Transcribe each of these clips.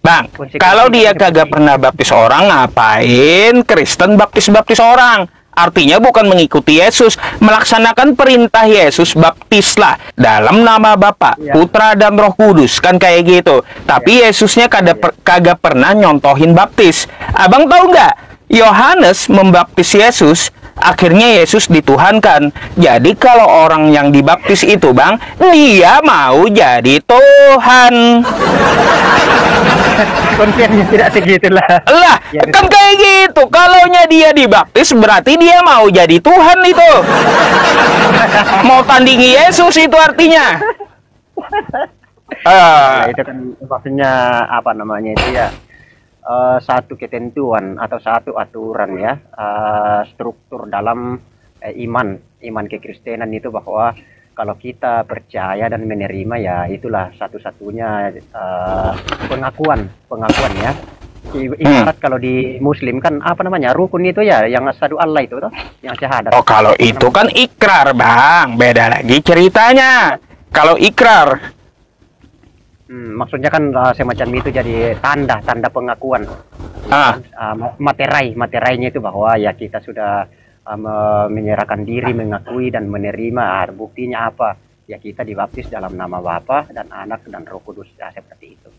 Bang, Konsekuensi kalau dia kagak seperti pernah baptis orang, ngapain Kristen baptis-baptis orang? Artinya bukan mengikuti Yesus, melaksanakan perintah Yesus, baptislah dalam nama Bapa, Iya. Putra dan Roh Kudus, kan kayak gitu. Tapi Yesusnya kagak pernah nyontohin baptis. Abang tahu nggak? Yohanes membaptis Yesus, akhirnya Yesus dituhankan. Jadi kalau orang yang dibaptis itu, Bang, dia mau jadi Tuhan. konsepnya tidak segitulah. Lah, Ya, kan kayak gitu. Kalaunya dia dibaptis, berarti dia mau jadi Tuhan itu. Mau tandingi Yesus itu artinya. Ya, itu kan maksudnya apa namanya itu ya, satu ketentuan atau satu aturan ya, struktur dalam iman kekristenan itu, bahwa kalau kita percaya dan menerima, ya itulah satu-satunya pengakuan ya. Ibarat kalau di Muslim kan apa namanya, rukun itu ya, yang asyhadu Allah itu toh, yang syahadat. Oh, kalau itu kan ikrar, Bang. Beda lagi ceritanya. Kalau ikrar, Maksudnya kan semacam itu, jadi tanda pengakuan. Materainya itu bahwa ya kita sudah menyerahkan diri, mengakui dan menerima. Buktinya apa? Ya kita dibaptis dalam nama Bapa dan Anak dan Roh Kudus, ya seperti itu.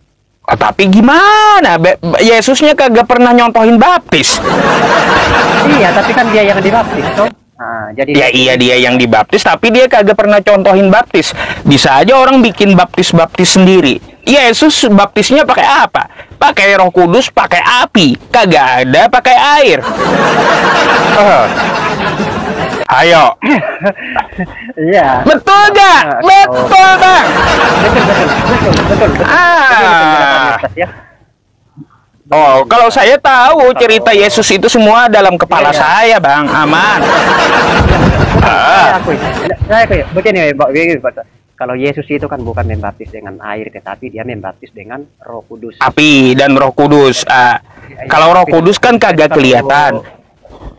oh, tapi gimana? Yesusnya kagak pernah nyontohin baptis. Iya, tapi kan dia yang dibaptis toh. Nah, jadi Ya iya, dia yang dibaptis, tapi dia kagak pernah contohin baptis. Bisa aja orang bikin baptis-baptis sendiri. Yesus baptisnya pakai apa? Pakai Roh Kudus, pakai api. Kagak ada pakai air. Ayo. iya. Betul gak? Betul, Bang. Betul. Ah. Ya. Oh, kalau saya tahu cerita Yesus itu semua dalam kepala saya, Bang. Aman. Saya akui. Begini, kalau Yesus itu kan bukan membaptis dengan air, tetapi dia membaptis dengan Roh Kudus. Api dan Roh Kudus. Kalau Roh Kudus kan kagak kelihatan.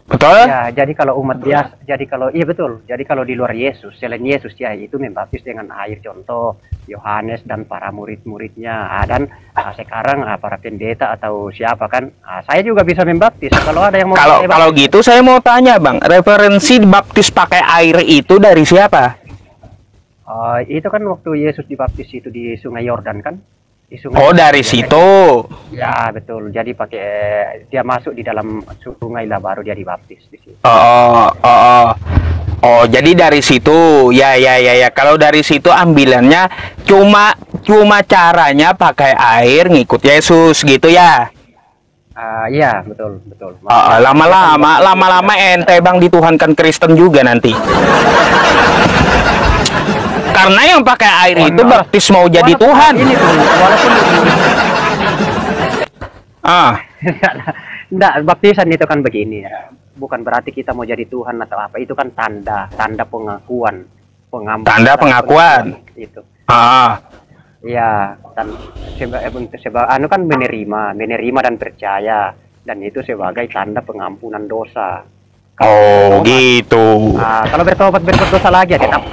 Betul? Ya, jadi kalau umat biasa, iya betul. Jadi kalau di luar Yesus, selain Yesus ya itu membaptis dengan air, contoh Yohanes dan para murid-muridnya. Dan sekarang para pendeta atau siapa kan, saya juga bisa membaptis. Kalau ada yang mau kalau gitu saya mau tanya, Bang, referensi baptis pakai air itu dari siapa? itu kan waktu Yesus dibaptis itu di Sungai Yordan kan? Oh, dari situ. Ya betul. Jadi dia masuk di dalam sungai lah, baru dia dibaptis di situ. Oh, jadi dari situ. Ya. Kalau dari situ ambilannya cuma caranya pakai air ngikut Yesus gitu ya. Iya, betul. Lama-lama ente, Bang, dituhankan Kristen juga nanti. Karena yang pakai air itu baptis mau jadi Tuhan. Ini tuh, walaupun enggak, baptisan itu kan begini ya. Bukan berarti kita mau jadi Tuhan atau apa. Itu kan tanda pengakuan, Tanda pengakuan. Itu. Iya, dan kan menerima dan percaya, dan itu sebagai tanda pengampunan dosa. Oh, gitu. Kalau bertobat berdosa lagi ya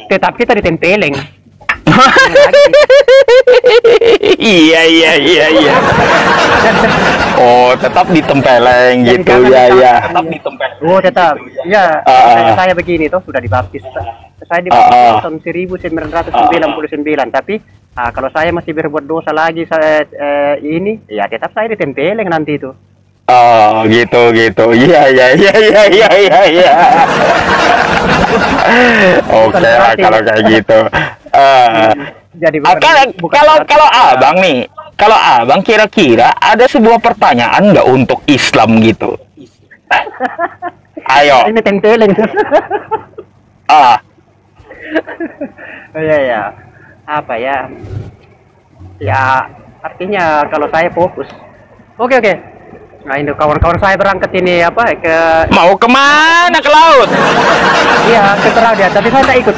tetap kita ditempeleng. Iya. Oh, tetap ditempeleng gitu ya. Tetap ditempeleng. Oh, tetap. Ya, saya begini tuh sudah dibaptis. Saya dibaptis tahun 1999, tapi kalau saya masih berbuat dosa lagi, ini ya tetap saya ditempeleng nanti itu. Oh, gitu. Iya. Oke lah kalau kayak gitu. Jadi kalau abang nih, kalau abang kira-kira ada sebuah pertanyaan nggak untuk Islam gitu? Ayo. Ini tempeleng. Ya. Apa ya? Ya, artinya kalau saya fokus. Oke. Nah, ini kawan-kawan saya berangkat ini Mau kemana, ke laut? Iya, ke laut ya. Tapi saya nggak ikut.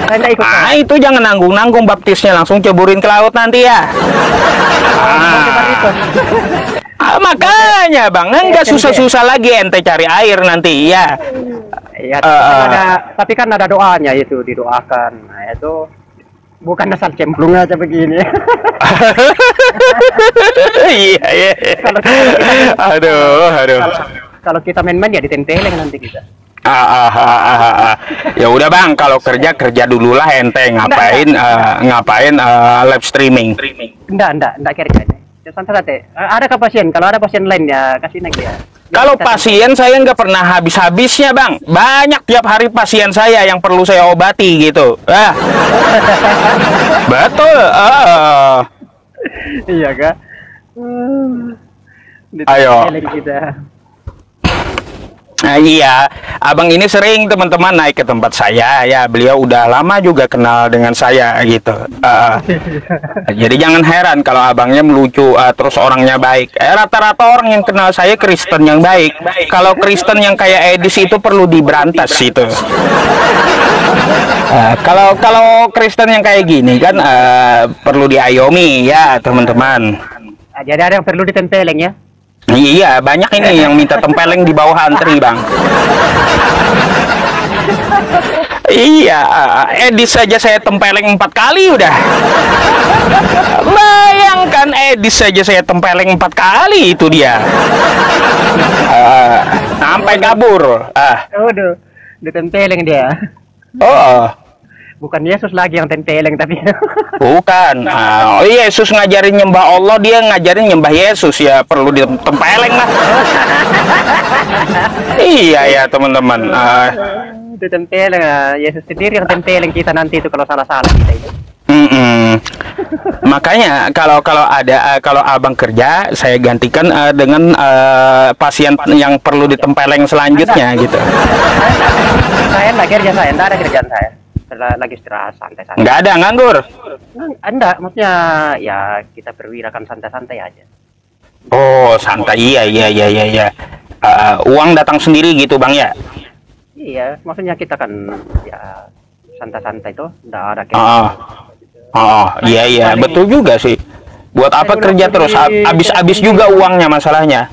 Itu jangan nanggung baptisnya, langsung ceburin ke laut nanti ya. Makanya, Bang, nggak susah-susah lagi ente cari air nanti ya. Iya, tapi kan ada doanya itu, didoakan. Nah, itu bukan asal cemplung aja begini. Iya, iya. Kalau Aduh. kalau kita main-main ya ditempeleng nanti kita. Ya udah Bang, kalau kerja dulu lah ente ngapain live streaming. Enggak kerja aja. Ya, santai-santai. Ada ke pasien? Kalau ada pasien lain ya kasih naik dia. Kalau pasien saya nggak pernah habis-habisnya Bang. Banyak tiap hari pasien saya yang perlu saya obati gitu. Betul. Iya kak. Ayo. Ditempeleng kita. Nah, iya, abang ini sering teman-teman naik ke tempat saya ya. Beliau udah lama juga kenal dengan saya gitu. Jadi jangan heran kalau abangnya melucu, terus orangnya baik. Rata-rata orang yang kenal saya Kristen yang baik. Kalau Kristen yang kayak Edis itu perlu diberantas itu. Kalau Kristen yang kayak gini kan perlu diayomi ya teman-teman. Jadi ada yang perlu ditempeleng ya. Iya, banyak ini yang minta tempeleng di bawah antri, Bang. Iya, Edis saja saya tempeleng 4 kali udah. Bayangkan Edis saja saya tempeleng 4 kali itu dia. Sampai kabur. Waduh, ditempeleng dia. Oh. Bukan Yesus lagi yang tempeleng tapi. Bukan. Yesus ngajarin nyembah Allah, dia ngajarin nyembah Yesus ya perlu ditempeleng lah. Iya ya teman-teman. Ditempeleng, Yesus sendiri yang tempeleng kita nanti itu kalau salah-salah kita itu. Makanya kalau abang kerja saya gantikan dengan pasien yang perlu ditempeleng selanjutnya gitu. Saya enggak kerja, saya enggak ada kerjaan saya. Lagi istirahat santai-santai. Nggak ada nganggur. Enggak, maksudnya ya kita perwirakan santai-santai aja. Oh santai, iya. Uang datang sendiri gitu Bang ya. Iya, maksudnya kita kan ya santai-santai tuh, enggak ada kerja. Iya betul juga sih. Buat apa kerja terus habis juga uangnya masalahnya.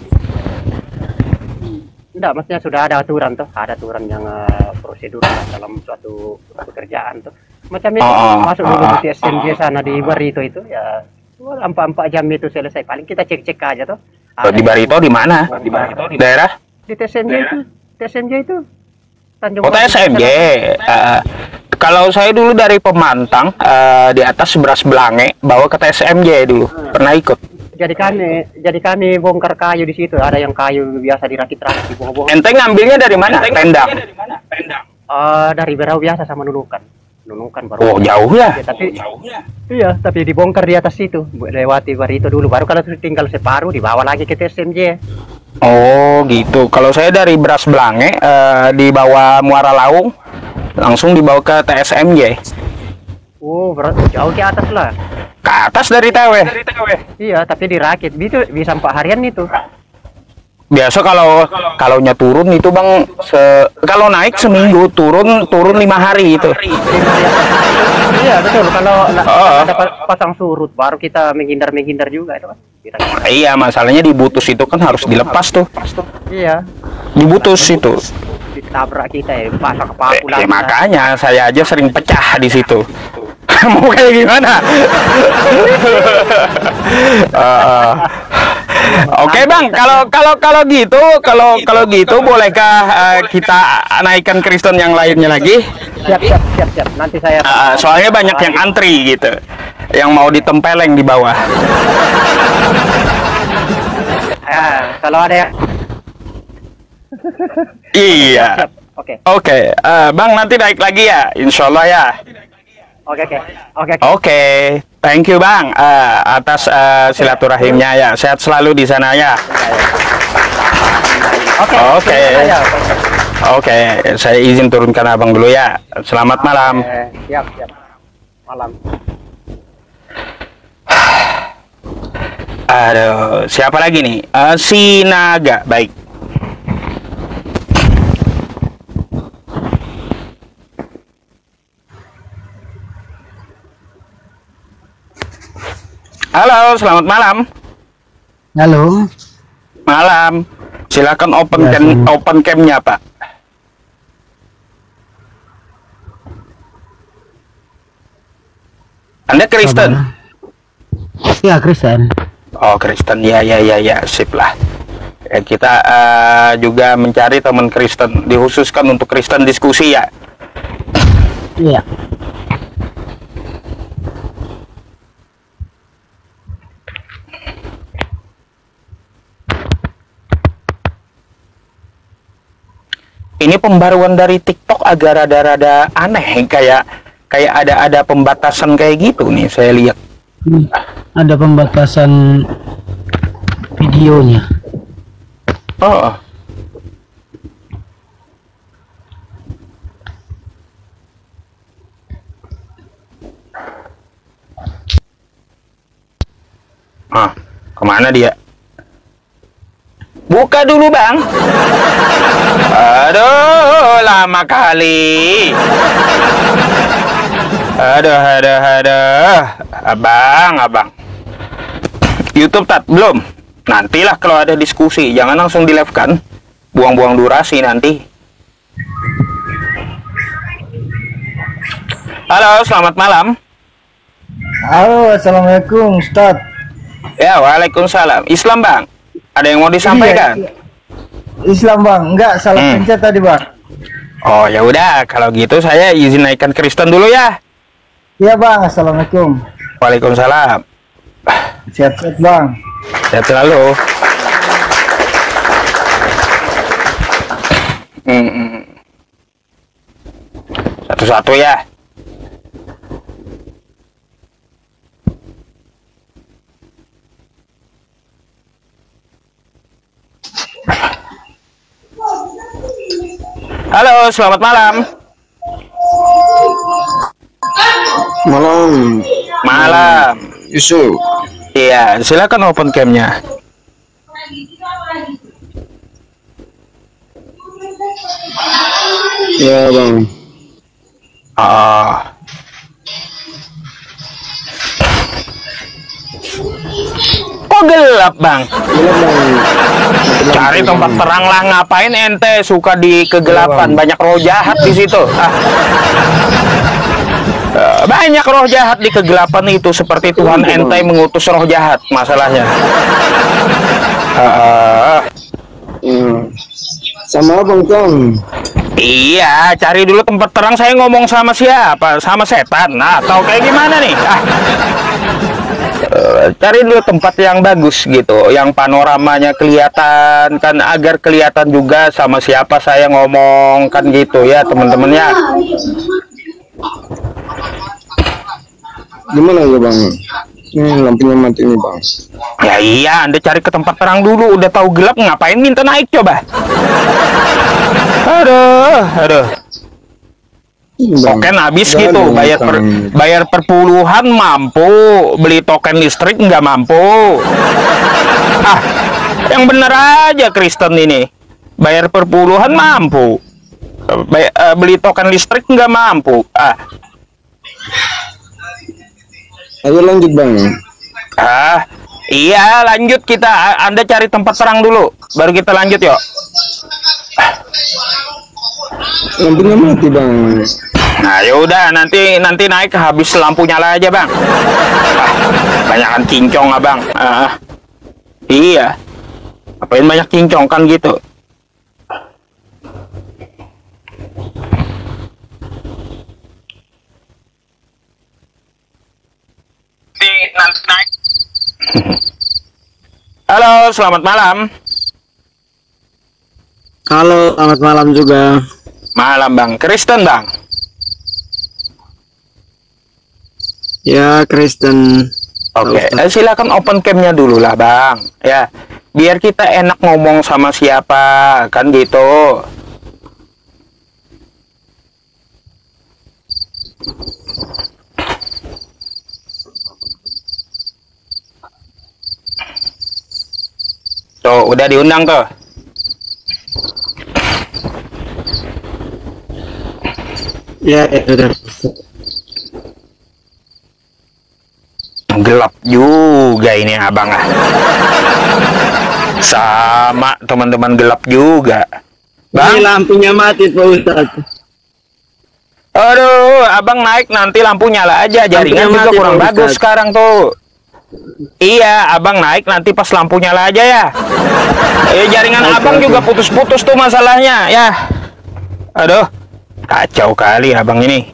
Enggak, maksudnya sudah ada aturan tuh, ada aturan yang prosedur dalam suatu pekerjaan tuh. Macam itu masuk dulu di TSMJ sana di Barito itu ya 4 jam itu selesai. Paling kita cek-cek aja tuh. Di Barito di mana? Di daerah? Di TSMJ itu. TSMJ itu. Tanjung TSMJ. Kalau saya dulu dari Pemantang di atas Beras Belange bawa ke TSMJ dulu. Pernah ikut. Jadi kami bongkar kayu di situ. Ada yang kayu biasa dirakit-rakit di bawah-bawah. Ente ngambilnya dari mana? Tendang. Dari Berau biasa sama Nunukan baru. Oh jauh ya? Iya, tapi dibongkar di atas situ. Lewati Barito dulu. Baru kalau tinggal separuh dibawa lagi ke TSMJ. Oh gitu. Kalau saya dari Beras Belange dibawa Muara Laung langsung dibawa ke TSMJ. Oh, jauh ke atas lah. Ke atas dari TW. Iya, tapi dirakit itu bisa 4 harian itu. Biasa kalau turun itu Bang kalau naik seminggu turun 5 hari itu. Iya betul, kalau ada pasang surut baru kita menghindar juga itu kan. Iya, masalahnya dibutus itu kan harus dilepas tuh. Iya. Dibutus itu. Ditabrak kita ya, pasang paku lagi. Makanya saya aja sering pecah di situ. Mau kayak gimana? Oke Bang, kalau gitu bolehkah kita naikkan Kristen yang lainnya lagi? Siap. Nanti saya. Soalnya banyak yang antri gitu, yang mau ditempeleng di bawah. Kalau ada yang. Iya. Oke. Bang nanti naik lagi ya, insya Allah ya. Oke. Thank you Bang atas silaturahimnya ya. Sehat selalu di sana ya. Oke. Saya izin turunkan abang dulu ya. Selamat malam. Siap. Malam. Aduh, siapa lagi nih? Sinaga, baik. Halo, selamat malam. Halo. Malam. Silakan open cam-nya, Pak. Anda Kristen? Ya, Kristen. Oh, Kristen. Ya, sip lah. Ya, kita juga mencari teman Kristen, dikhususkan untuk Kristen diskusi ya. Iya. Ini pembaruan dari TikTok agak rada-rada aneh, kayak ada pembatasan kayak gitu nih saya lihat. Ada pembatasan videonya. Oh. Kemana dia? Buka dulu bang. Aduh, lama kali. Aduh. Abang. YouTube tat belum? Nantilah kalau ada diskusi, jangan langsung di live kan. Buang-buang durasi nanti. Halo, selamat malam. Halo, assalamualaikum, Ustaz. Ya, waalaikumsalam. Islam bang, ada yang mau disampaikan? Iya. Islam bang, enggak salah pencet tadi bang. Oh ya udah, kalau gitu saya izin naikkan Kristen dulu ya. Iya bang, assalamualaikum. Waalaikumsalam. Siap-siap bang. Sehat selalu. Satu-satu ya. Halo, selamat malam. Malam. Yusuf. Iya, silakan open cam-nya. Ya bang. Oh. Kok gelap bang? Cari tempat terang lah, ngapain ente suka di kegelapan? Banyak roh jahat di situ. Banyak roh jahat di kegelapan itu, seperti Tuhan ente mengutus roh jahat masalahnya. Sama abang kan? Iya, cari dulu tempat terang. Saya ngomong sama siapa? Sama setan? Nah, atau kayak gimana nih? Cari dulu tempat yang bagus gitu, yang panoramanya kelihatan kan, agar kelihatan juga sama siapa saya ngomong kan gitu ya teman-temannya. Gimana ya bang? Ini lampunya mati nih bang. Ya iya, Anda cari ke tempat terang dulu. Udah tahu gelap ngapain minta naik coba? Aduh. Token habis gitu, bayar per puluhan mampu, beli token listrik nggak mampu. Yang bener aja Kristen ini, bayar per puluhan mampu, beli token listrik nggak mampu. Ayo lanjut bang. Iya lanjut kita. Anda cari tempat terang dulu, baru kita lanjut yuk. Lampunya mati bang. Nah yaudah, nanti naik habis lampu nyala aja bang. Banyakan cincong abang. Iya, apain banyak cincong kan gitu. Nanti naik. Halo, selamat malam. Halo, selamat malam juga. Malam bang, Kristen bang. Ya Kristen. Oke, silakan open cam-nya dulu lah bang. Ya, biar kita enak ngomong sama siapa kan gitu. Tuh, udah diundang tuh. Ya, udah. Gelap juga ini abang Sama teman-teman gelap juga. Bang, Ini lampunya mati Pak Ustadz. Aduh, abang naik nanti lampu nyala aja. Jaringan Lampunya juga mati, kurang Pak bagus Ustadz. sekarang tuh. Iya, abang naik nanti pas lampu nyala aja ya. Jaringan Oke, abang oke. juga putus-putus tuh masalahnya ya. Aduh, kacau kali abang ini.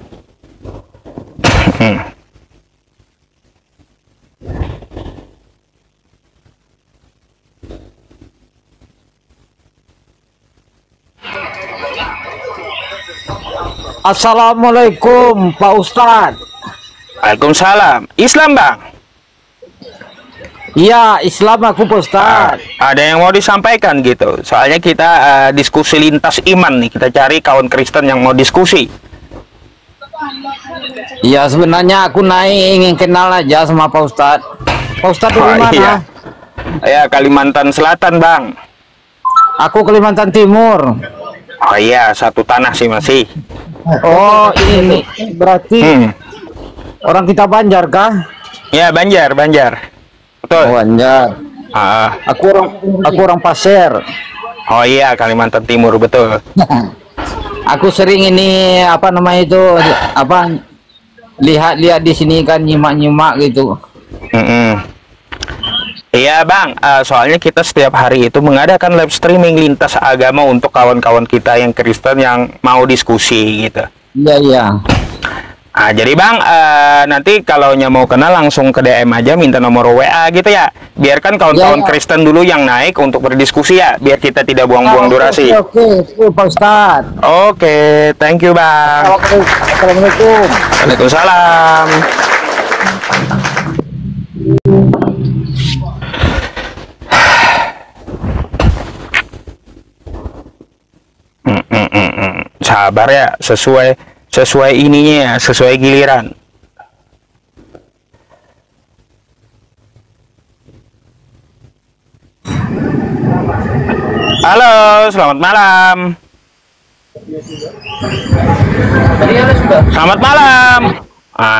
Assalamualaikum Pak Ustadz. Waalaikumsalam. Islam bang. Iya, Islam aku Pak Ustadz. Ada yang mau disampaikan gitu. Soalnya kita diskusi lintas iman nih. Kita cari kawan Kristen yang mau diskusi. Iya, sebenarnya aku ingin kenal aja sama Pak Ustadz. Pak Ustadz dari mana? Iya. Ya, Kalimantan Selatan bang. Aku Kalimantan Timur. Oh iya, satu tanah sih masih. Oh, ini berarti orang kita Banjar kah? Ya, Banjar. Betul. Banjar. Ah, Aku orang Pasir. oh iya, Kalimantan Timur betul. Aku sering ini apa namanya itu lihat di sini kan nyimak gitu. Iya bang, soalnya kita setiap hari itu mengadakan live streaming lintas agama untuk kawan-kawan kita yang Kristen yang mau diskusi gitu. Iya. Jadi bang, nanti kalau mau kenal langsung ke DM aja, minta nomor WA gitu ya. Biarkan kawan-kawan Ya. Kristen dulu yang naik untuk berdiskusi ya, biar kita tidak buang-buang durasi. Oke, Pak Ustadz. Oke, thank you bang. Assalamualaikum. Waalaikumsalam. Sabar ya, sesuai ininya ya, sesuai giliran. Halo, selamat malam. Selamat malam.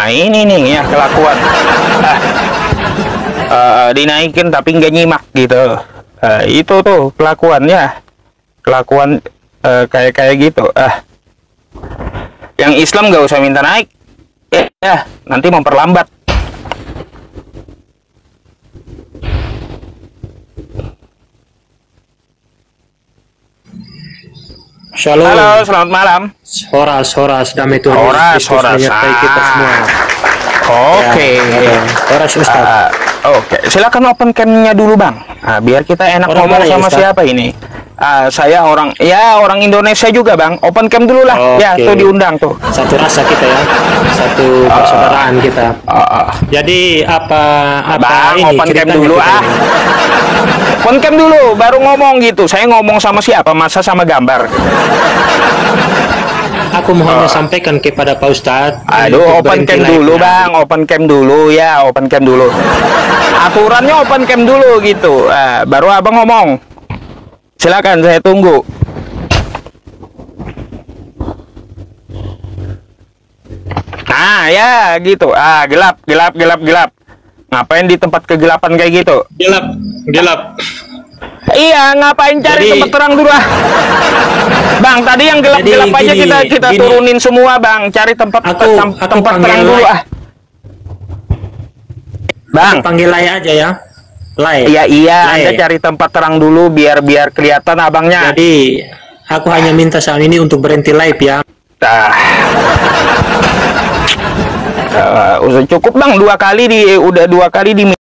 Ini nih ya kelakuan. Dinaikin tapi nggak nyimak gitu. Itu tuh kelakuannya. Kelakuan kayak gitu. Yang Islam nggak usah minta naik. Nanti memperlambat. Shalom. Halo, selamat malam. Horas, damai Tuhan Yesus Kristus menyertai kita semua. Oke. Horas Ustaz. Oke, silakan open cam-nya dulu bang. Biar kita enak Orang ngomong mana ya, sama Ustaz? siapa ini. Saya orang Indonesia juga bang. Open cam dulu lah. Ya, Oke. tuh diundang tuh. Satu rasa kita ya, satu persaudaraan kita. Jadi apa Bang, ini open cam ceritanya dulu kita ini? Open cam dulu, baru ngomong gitu. Saya ngomong sama siapa? Masa sama gambar? Aku mau hanya sampaikan kepada Pak Ustadz. Aduh, untuk open berhenti cam live-nya. dulu bang, open cam dulu ya, open cam dulu. Aturannya open cam dulu gitu. Baru abang ngomong. Silakan, saya tunggu. Nah ya gitu. Gelap. Ngapain di tempat kegelapan kayak gitu? Gelap. Iya, ngapain cari Jadi- tempat terang dulu ah? Bang, tadi yang gelap-gelap Jadi aja gini, kita gini. turunin semua, Bang. Cari tempat Aku tempat panggil terang dulu live. ah. Bang, Panggil Lai aja ya. Lai. iya, Lai. Anda cari tempat terang dulu biar kelihatan abangnya. Jadi aku hanya minta saat ini untuk berhenti live ya. Udah cukup, Bang. Udah dua kali di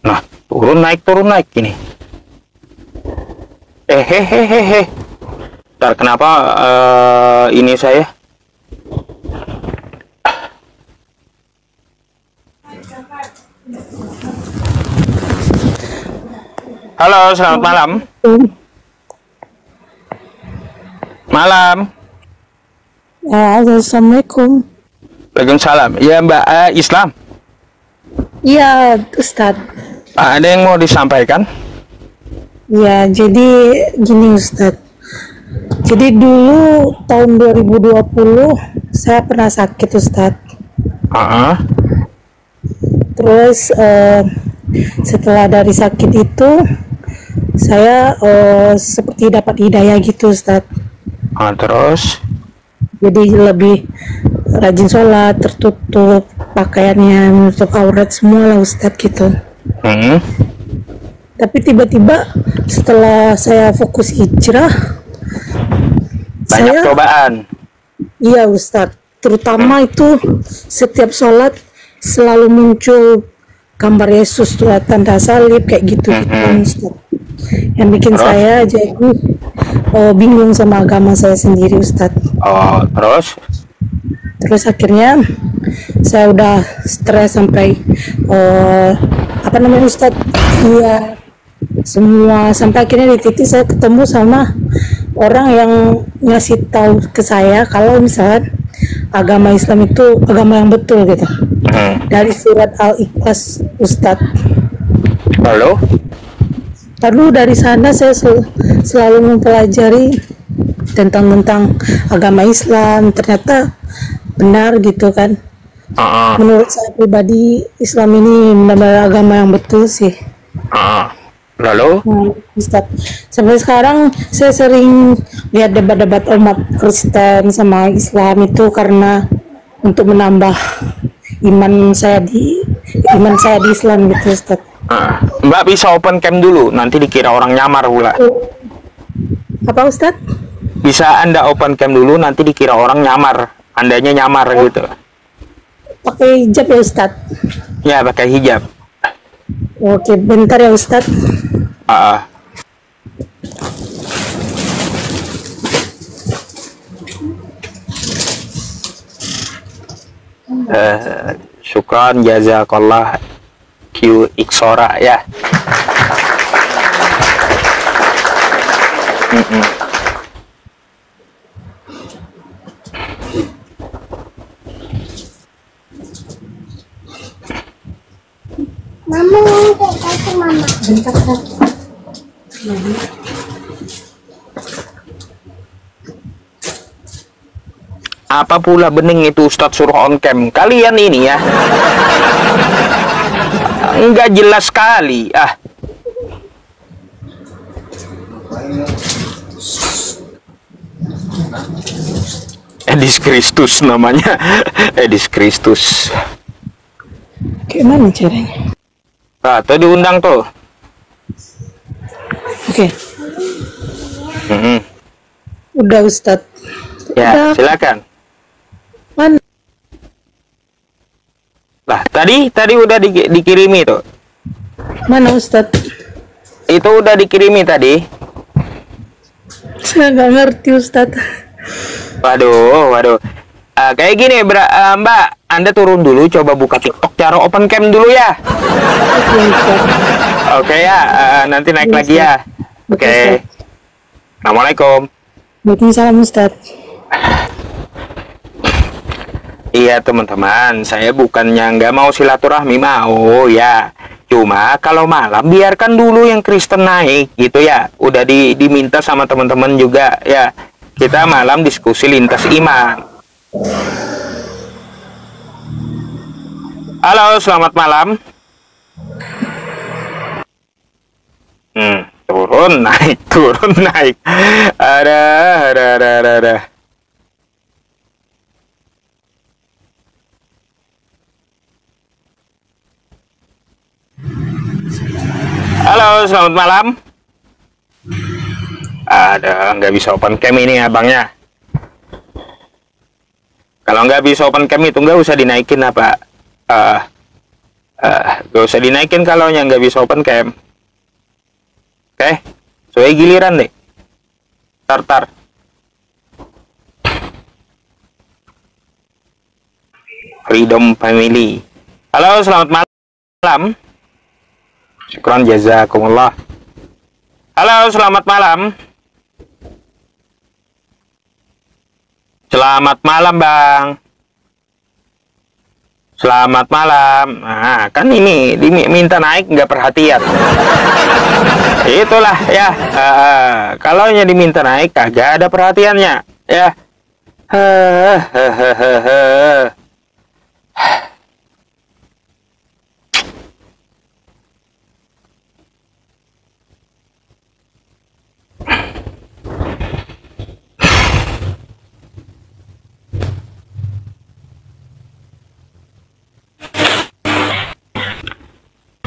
Nah, turun naik ini. Hehehe. Ntar kenapa ini saya? Halo, selamat malam. Malam. Assalamualaikum. Waalaikumsalam. Ya, Mbak, Islam. Iya, Ustadz. Ada yang mau disampaikan? Ya, jadi gini Ustadz. Jadi dulu tahun 2020 saya pernah sakit Ustadz. Terus setelah dari sakit itu saya seperti dapat hidayah gitu Ustadz. Terus? Jadi lebih rajin sholat, tertutup pakaiannya, menutup aurat semua lah Ustadz gitu. Tapi tiba-tiba setelah saya fokus hijrah, banyak cobaan. Iya Ustadz, terutama itu setiap sholat selalu muncul gambar Yesus tuh, tanda salib kayak gitu Ustadz. Yang bikin saya jadi bingung sama agama saya sendiri Ustadz. Terus akhirnya saya udah stres sampai Ustadz, iya semua, sampai akhirnya di titik saya ketemu sama orang yang ngasih tahu ke saya kalau misalnya agama Islam itu agama yang betul gitu, dari surat Al-Ikhlas Ustadz. Lalu dari sana saya selalu mempelajari tentang agama Islam, ternyata benar gitu kan. Menurut saya pribadi Islam ini benar-benar agama yang betul sih. Lalu? Ustaz, sampai sekarang saya sering lihat debat-debat umat Kristen sama Islam itu karena untuk menambah iman saya di Islam gitu Ustaz. Mbak bisa open cam dulu, nanti dikira orang nyamar pula. Apa Ustaz? Bisa Anda open cam dulu, nanti dikira orang nyamar, Andanya nyamar gitu. Pakai hijab ya Ustaz? Ya, pakai hijab. Oke, bentar ya Ustaz. Syukran jazakallah Q Iksora ya. Mama kasih mama. Bentar Ustaz. Apa pula bening itu Ustadz suruh on cam? Kalian ini ya enggak jelas sekali. Edis Kristus namanya. Edis Kristus. Gimana caranya? Tuh diundang tuh. Oke. Udah Ustaz. Ya, silakan. Mana? Lah, tadi udah dikirimi tuh. Mana Ustaz? Itu udah dikirimi tadi. Saya nggak ngerti Ustaz. Waduh. Kayak gini, Mbak, Anda turun dulu, coba buka TikTok, cara open cam dulu ya. Oke ya, nanti naik lagi ya. Oke. Assalamualaikum. Waalaikumsalam Ustaz. Iya teman-teman, saya bukannya nggak mau silaturahmi, mau ya. Cuma kalau malam biarkan dulu yang Kristen naik gitu ya. Udah diminta sama teman-teman juga ya. Kita malam diskusi lintas iman. Halo, selamat malam. Turun naik. Ada. Halo, selamat malam. Ada, nggak bisa open cam ini abangnya. Kalau nggak bisa open cam itu nggak usah dinaikin apa. Nggak usah dinaikin kalau yang nggak bisa open cam. Oke, soalnya giliran deh. Tar. Freedom Family. Halo, selamat malam. Syukran jazakumullah. Halo, selamat malam. Selamat malam, Bang. Selamat malam. Nah, kan ini diminta naik nggak perhatian. Itulah ya. Kalau nya diminta naik kagak ada perhatiannya, ya.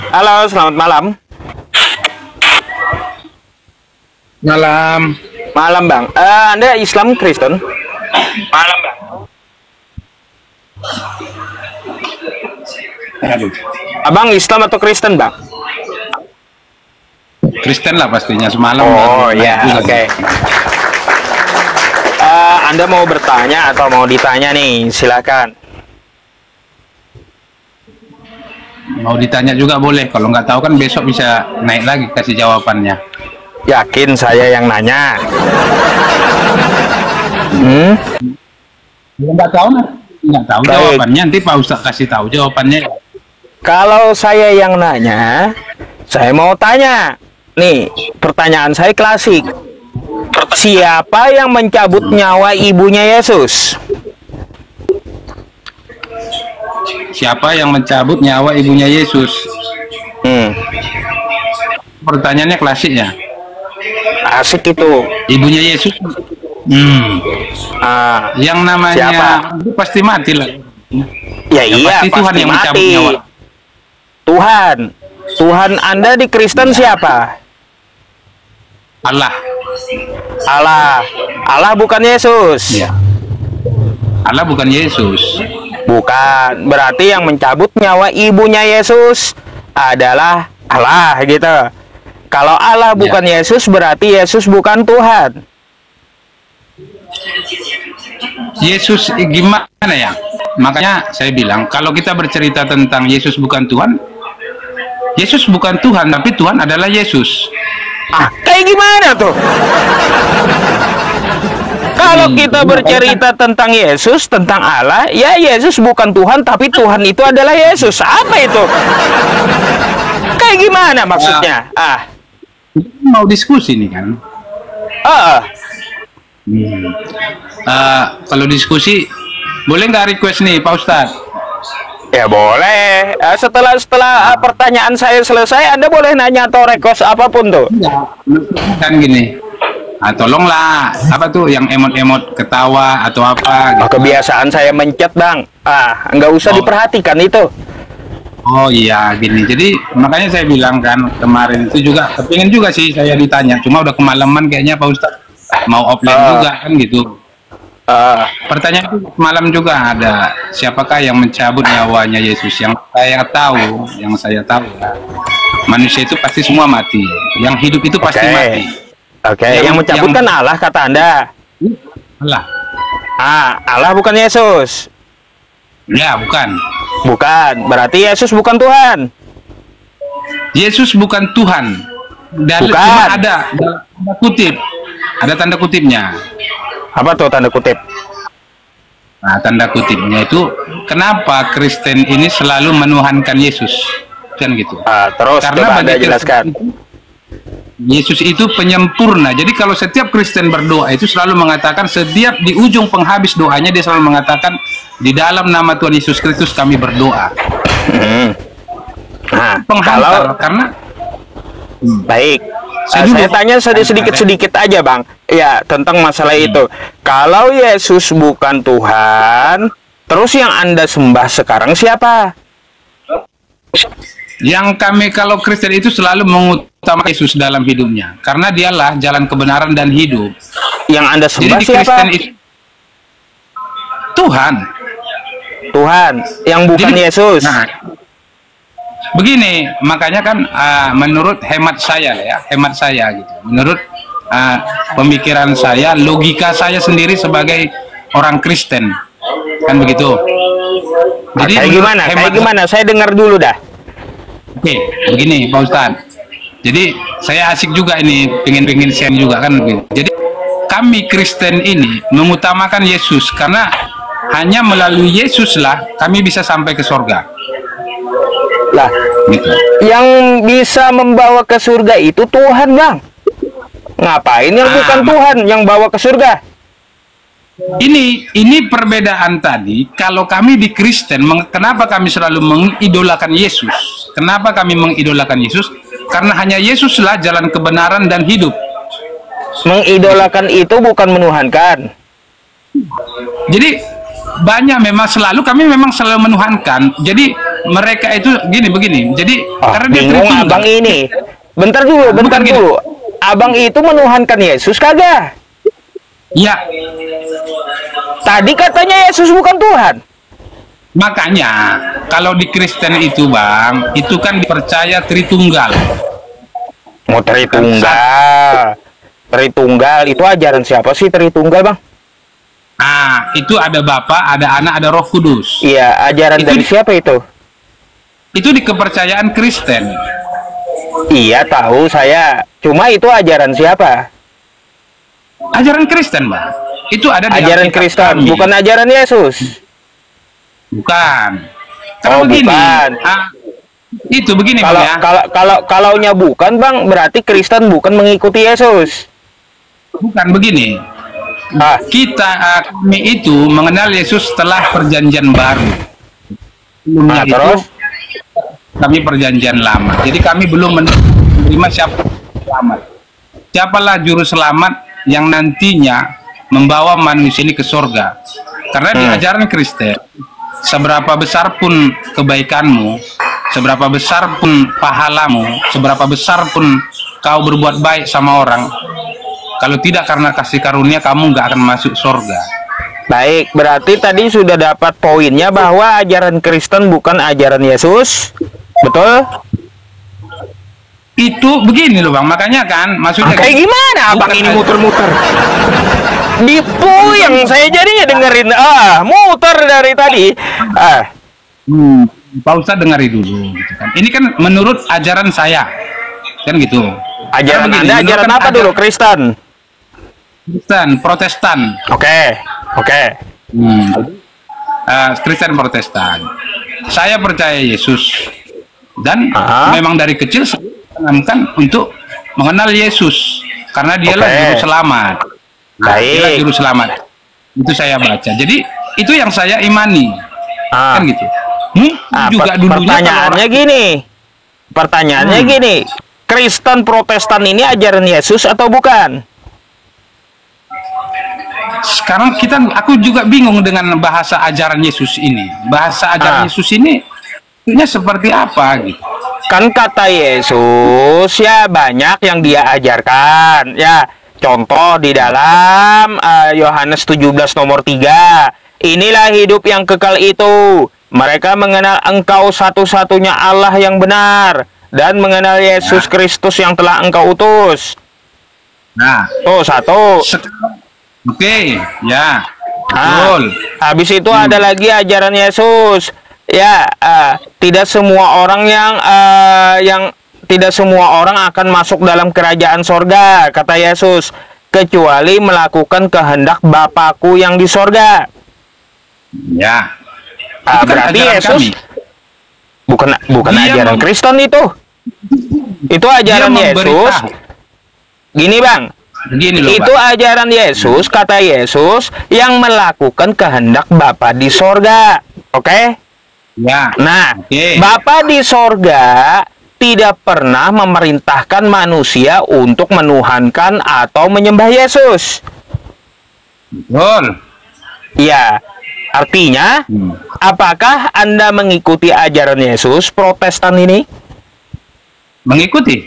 Halo, selamat malam. Malam. Malam, Bang. Anda Islam Kristen? Malam, Bang. Aduh. Abang Islam atau Kristen, Bang? Kristen lah pastinya semalam. Oh ya, oke. Anda mau bertanya atau mau ditanya nih? Silakan. Mau ditanya juga boleh. Kalau nggak tahu kan besok bisa naik lagi kasih jawabannya. Yakin saya yang nanya? Nggak tahu, nggak tahu Baik. jawabannya. Nanti Pak Ustadz kasih tahu jawabannya. Kalau saya yang nanya, saya mau tanya. Nih, pertanyaan saya klasik. Siapa yang mencabut nyawa ibunya Yesus? Siapa yang mencabut nyawa ibunya Yesus? Pertanyaannya klasik ya. Asik itu. Ibunya Yesus. Yang namanya Siapa? itu pasti mati lah. Ya Ya, iya, pasti Tuhan yang mencabut mati. nyawa. Tuhan Anda di Kristen siapa? Allah. Allah bukan Yesus. Ya. Allah bukan Yesus. Bukan. Berarti yang mencabut nyawa ibunya Yesus adalah Allah gitu. Kalau Allah bukan Yesus, berarti Yesus bukan Tuhan. Yesus gimana ya? Makanya saya bilang kalau kita bercerita tentang Yesus bukan Tuhan, Yesus bukan Tuhan, tapi Tuhan adalah Yesus. Kayak gimana tuh? Kalau kita bercerita tentang Yesus, tentang Allah, ya Yesus bukan Tuhan, tapi Tuhan itu adalah Yesus. Apa itu? Kayak gimana maksudnya? Mau diskusi nih kan? Kalau diskusi, boleh nggak request nih Pak Ustadz? Ya boleh. Setelah pertanyaan saya selesai, Anda boleh nanya atau request apapun tuh. Kan gini, tolonglah apa tuh yang emot-emot ketawa atau apa gitu. Kebiasaan saya mencet, Bang. Nggak usah diperhatikan itu. Oh iya gini, jadi makanya saya bilang kan kemarin itu juga kepingin juga sih saya ditanya, cuma udah kemalaman kayaknya Pak Ustadz mau offline juga kan gitu. Pertanyaan itu malam juga ada, siapakah yang mencabut nyawanya Yesus? Yang saya tahu ya, manusia itu pasti semua mati, yang hidup itu pasti mati. Yang mencabut kan Allah kata Anda. Allah. Allah bukan Yesus. Ya bukan. Bukan, berarti Yesus bukan Tuhan. Yesus bukan Tuhan. Dan bukan. Cuma ada tanda kutip, ada tanda kutipnya. Apa tuh tanda kutip? Nah, tanda kutipnya itu kenapa Kristen ini selalu menuhankan Yesus, kan gitu. Terus karena Anda jelaskan. Yesus itu penyempurna. Jadi kalau setiap Kristen berdoa itu selalu mengatakan, setiap di ujung penghabis doanya dia selalu mengatakan, di dalam nama Tuhan Yesus Kristus kami berdoa. Penghantar, karena baik. Saya tanya sedikit-sedikit aja, Bang. Ya, tentang masalah itu. Kalau Yesus bukan Tuhan, terus yang Anda sembah sekarang siapa? Yang kami kalau Kristen itu selalu mengutamakan Yesus dalam hidupnya, karena dialah jalan kebenaran dan hidup. Yang Anda sembah Jadi siapa? Kristen itu Tuhan. Yang bukan Jadi, Yesus. Nah, begini, makanya kan menurut hemat saya gitu, menurut pemikiran saya, logika saya sendiri sebagai orang Kristen, kan begitu. Jadi kayak gimana? Saya dengar dulu dah. Oke, begini Pak Ustadz. Jadi saya asik juga ini, pengen share juga kan. Jadi kami Kristen ini mengutamakan Yesus karena hanya melalui Yesuslah kami bisa sampai ke surga. Lah, Gitu. yang bisa membawa ke surga itu Tuhan, Bang. Ngapain yang bukan Tuhan yang bawa ke surga? Ini perbedaan tadi. Kalau kami di Kristen, kenapa kami selalu mengidolakan Yesus? Kenapa kami mengidolakan Yesus? Karena hanya Yesuslah jalan kebenaran dan hidup. Mengidolakan itu bukan menuhankan. Jadi banyak kami memang selalu menuhankan. Jadi mereka itu begini. Jadi karena dia Bingung Tritunggal. abang ini. Bentar dulu. Abang itu menuhankan Yesus kagak? Ya, Tadi katanya Yesus bukan Tuhan. makanya kalau di Kristen itu Bang, itu kan dipercaya Tritunggal. Mau Tritunggal. Tritunggal itu ajaran siapa sih Tritunggal, Bang? Itu ada Bapa, ada Anak, ada Roh Kudus. Iya, ajaran Itu dari siapa itu? Itu di kepercayaan Kristen. Iya, tahu saya. Cuma itu ajaran siapa? Ajaran Kristen, Bang. Itu ada di Ajaran Alkitab Kristen, kami. bukan ajaran Yesus. Bukan. Karena Oh, begini. bukan. Itu begini, Kalau Bang, ya. kalaunya bukan, Bang, berarti Kristen bukan mengikuti Yesus. Bukan begini. Kami itu mengenal Yesus setelah perjanjian baru. Sebelumnya itu Terus kami perjanjian lama. Jadi kami belum menerima siapa selamat. Siapalah juru selamat yang nantinya membawa manusia ini ke surga. Karena di ajaran Kristen, seberapa besar pun kebaikanmu, seberapa besar pun pahalamu, seberapa besar pun kau berbuat baik sama orang, kalau tidak karena kasih karunia, kamu nggak akan masuk surga. baik, berarti tadi sudah dapat poinnya bahwa ajaran Kristen bukan ajaran Yesus. Betul? Itu begini loh Bang, makanya kan maksudnya Kayak gimana abang bukan ini aja- muter-muter? Dipuyeng saya jadinya dengerin. Muter dari tadi. Pak Ustadz dengari dulu gitu kan. Ini kan menurut ajaran saya. Kan gitu. Ajaran Karena begini, Anda menurut ajaran kan apa dulu? Kristen. Kristen, Protestan. Oke. Kristen Protestan. Saya percaya Yesus dan memang dari kecil saya tanamkan untuk mengenal Yesus karena dialah Oke. juru selamat. Dialah Baik. juru selamat. Itu saya baca. Jadi itu yang saya imani. Kan gitu. Juga dulunya Pertanyaannya gini. Pertanyaannya gini. Kristen Protestan ini ajaran Yesus atau bukan? sekarang aku juga bingung dengan bahasa ajaran Yesus ini. Bahasa ajaran Yesus ini itunya seperti apa gitu. Kan kata Yesus ya banyak yang dia ajarkan. Ya, contoh di dalam Yohanes 17 nomor 3. Inilah hidup yang kekal itu. Mereka mengenal Engkau satu-satunya Allah yang benar dan mengenal Yesus Kristus yang telah Engkau utus. Nah, Tuh, satu. Oke, ya. Betul. Habis itu ada lagi ajaran Yesus. Ya, tidak semua orang tidak semua orang akan masuk dalam kerajaan sorga, kata Yesus, kecuali melakukan kehendak Bapakku yang di sorga. Ya. Itu kan Berarti ajaran Yesus kami. bukan Dia ajaran Kristen itu. Itu ajaran Dia Yesus. memberitahu. Gini, Bang. Begini loh, Itu Bang. ajaran Yesus, kata Yesus, yang melakukan kehendak Bapa di sorga. Oke? Ya. Nah, Oke. Bapa di sorga tidak pernah memerintahkan manusia untuk menuhankan atau menyembah Yesus. Betul. Ya, artinya, apakah Anda mengikuti ajaran Yesus Protestan ini? Mengikuti.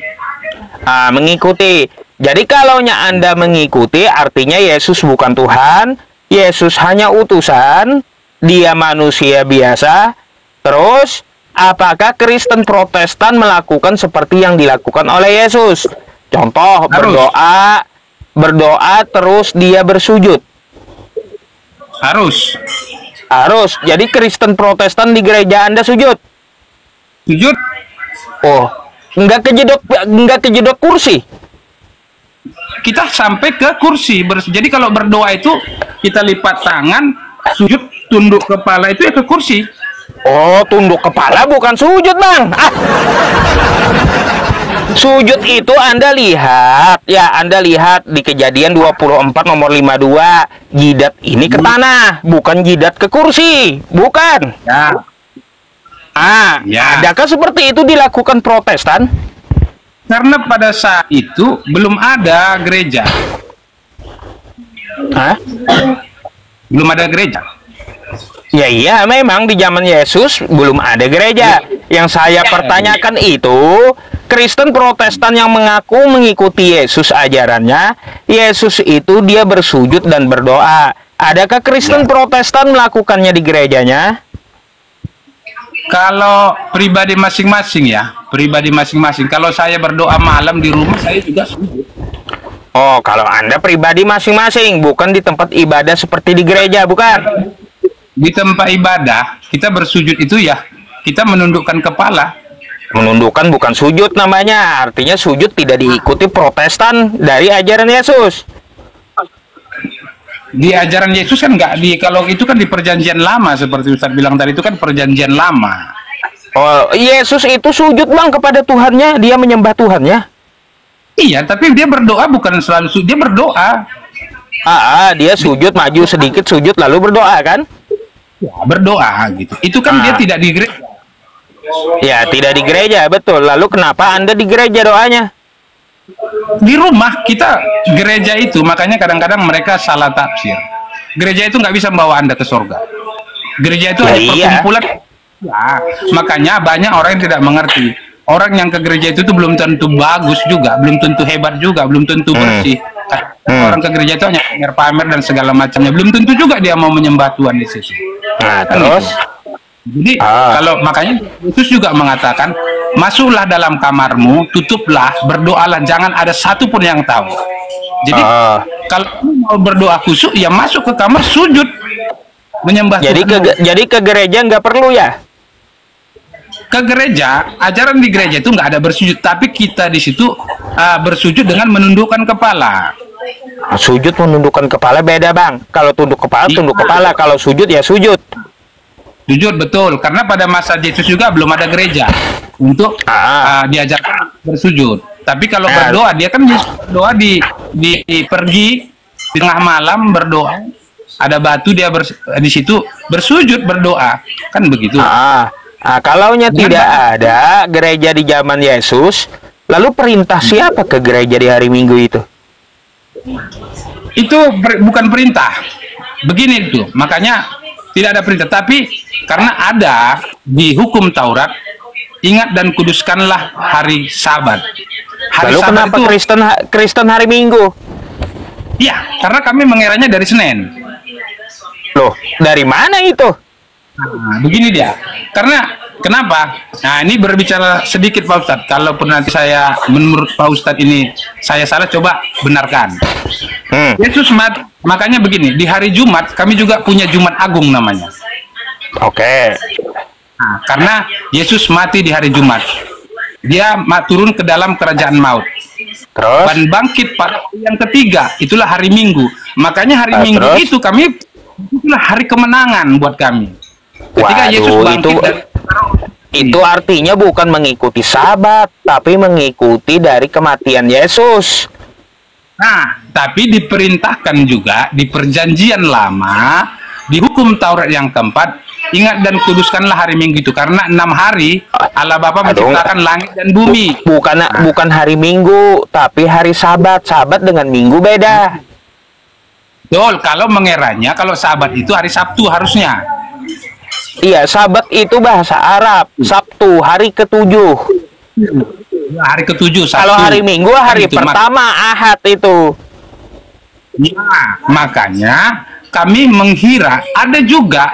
Mengikuti. Jadi kalaunya Anda mengikuti, artinya Yesus bukan Tuhan, Yesus hanya utusan, dia manusia biasa. Terus, apakah Kristen Protestan melakukan seperti yang dilakukan oleh Yesus? Contoh, berdoa terus dia bersujud. Harus. Jadi Kristen Protestan di gereja Anda sujud. Sujud. Oh, nggak kejedot kursi. Kita sampai ke kursi. Jadi kalau berdoa itu kita lipat tangan, sujud, tunduk kepala itu ya ke kursi. Oh, tunduk kepala bukan sujud, Bang. Sujud itu Anda lihat di Kejadian 24 nomor 52, jidat ini ke tanah, bukan jidat ke kursi, bukan. Ya. Ya. Adakah seperti itu dilakukan Protestan? Karena pada saat itu belum ada gereja. Hah? Belum ada gereja. Ya iya, memang di zaman Yesus belum ada gereja. Yang saya pertanyakan itu, Kristen Protestan yang mengaku mengikuti Yesus ajarannya, Yesus itu dia bersujud dan berdoa. Adakah Kristen Protestan melakukannya di gerejanya? Kalau pribadi masing-masing ya, pribadi masing-masing. Kalau saya berdoa malam di rumah, saya juga sujud. Oh, kalau Anda pribadi masing-masing, bukan di tempat ibadah seperti di gereja, bukan? Di tempat ibadah, kita bersujud itu ya, kita menundukkan kepala. Menundukkan bukan sujud namanya, artinya sujud tidak diikuti Protestan dari ajaran Yesus. Di ajaran Yesus kan kalau itu kan di perjanjian lama, seperti Ustaz bilang tadi, itu kan perjanjian lama. Oh, Yesus itu sujud, Bang, kepada Tuhannya, dia menyembah Tuhannya. Iya, tapi dia berdoa bukan selalu dia berdoa. Dia sujud, maju sedikit, sujud, lalu berdoa, kan? Ya, berdoa gitu. Itu kan dia tidak di gereja. Ya, tidak di gereja, betul. Lalu kenapa Anda di gereja doanya? Di rumah kita gereja itu, makanya kadang-kadang mereka salah tafsir. Gereja itu nggak bisa membawa Anda ke surga. Gereja itu hanya perkumpulan. Ya, makanya banyak orang yang tidak mengerti. Orang yang ke gereja itu tuh belum tentu bagus juga, belum tentu hebat juga, belum tentu bersih. Orang ke gereja itu hanya pamer dan segala macamnya. Belum tentu juga dia mau menyembah Tuhan di situ. Nah, terus? Jadi kalau makanya Yesus juga mengatakan, masuklah dalam kamarmu, tutuplah, berdoalah, jangan ada satupun yang tahu. Jadi kalau kamu mau berdoa khusyuk, ya masuk ke kamar, sujud, menyembah Tuhan. Jadi ke gereja nggak perlu ya? Ke gereja, ajaran di gereja itu nggak ada bersujud, tapi kita di situ bersujud dengan menundukkan kepala. Sujud menundukkan kepala beda, Bang. Kalau tunduk kepala, tunduk kepala. Kalau sujud ya sujud. Jujur betul, karena pada masa Yesus juga belum ada gereja untuk diajarkan bersujud. Tapi kalau berdoa, dia kan berdoa di pergi di tengah malam berdoa, ada batu dia di situ bersujud berdoa, kan begitu. Kalaunya tidak ada gereja di zaman Yesus, lalu perintah siapa ke gereja di hari Minggu itu? Itu bukan perintah. Begini itu, makanya tidak ada perintah, tapi karena ada di hukum Taurat, ingat dan kuduskanlah hari Sabat. Lalu Sabat kenapa itu, Kristen hari Minggu? Ya, karena kami mengeranya dari Senin. Loh, dari mana itu? Nah, begini dia. Karena kenapa? Nah, ini berbicara sedikit Pak Ustadz. Kalaupun nanti saya menurut Pak Ustadz ini saya salah, coba benarkan. Yesus mati. Makanya begini, di hari Jumat kami juga punya Jumat Agung namanya. Oke. Nah, karena Yesus mati di hari Jumat. Dia turun ke dalam kerajaan maut. Terus? Dan bangkit pada hari yang ketiga, itulah hari Minggu. Makanya hari Minggu itu itulah hari kemenangan buat kami. Ketika Yesus bangkit itu artinya bukan mengikuti Sabat, tapi mengikuti dari kematian Yesus. Nah, tapi diperintahkan juga di perjanjian lama, di hukum Taurat yang keempat, ingat dan kuduskanlah hari Minggu itu, karena 6 hari Allah Bapa menciptakan langit dan bumi. Bukan hari Minggu, tapi hari Sabat. Sabat dengan Minggu beda. Betul, kalau mengeranya, kalau Sabat itu hari Sabtu harusnya. Iya, Sabat itu bahasa Arab. Sabtu, hari ke-7. Hari ke-7 Sabtu. Kalau hari Minggu, hari itu, pertama Ahad itu. Ya, makanya kami mengira ada juga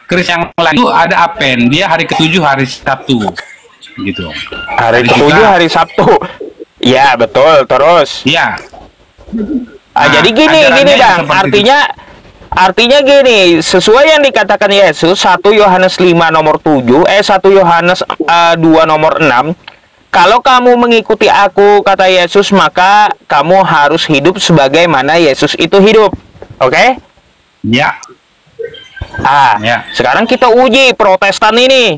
Kristen yang lain itu ada Apen, dia hari ke-7 hari Sabtu. Gitu. Hari ke-7 hari Sabtu. Ya, betul. Terus. Iya. Jadi gini Bang, artinya gini, sesuai yang dikatakan Yesus 1 Yohanes 5 nomor 7, 1 Yohanes 2 nomor 6, kalau kamu mengikuti aku, kata Yesus, maka kamu harus hidup sebagaimana Yesus itu hidup. Oke? Ya. Ya. Sekarang kita uji Protestan ini.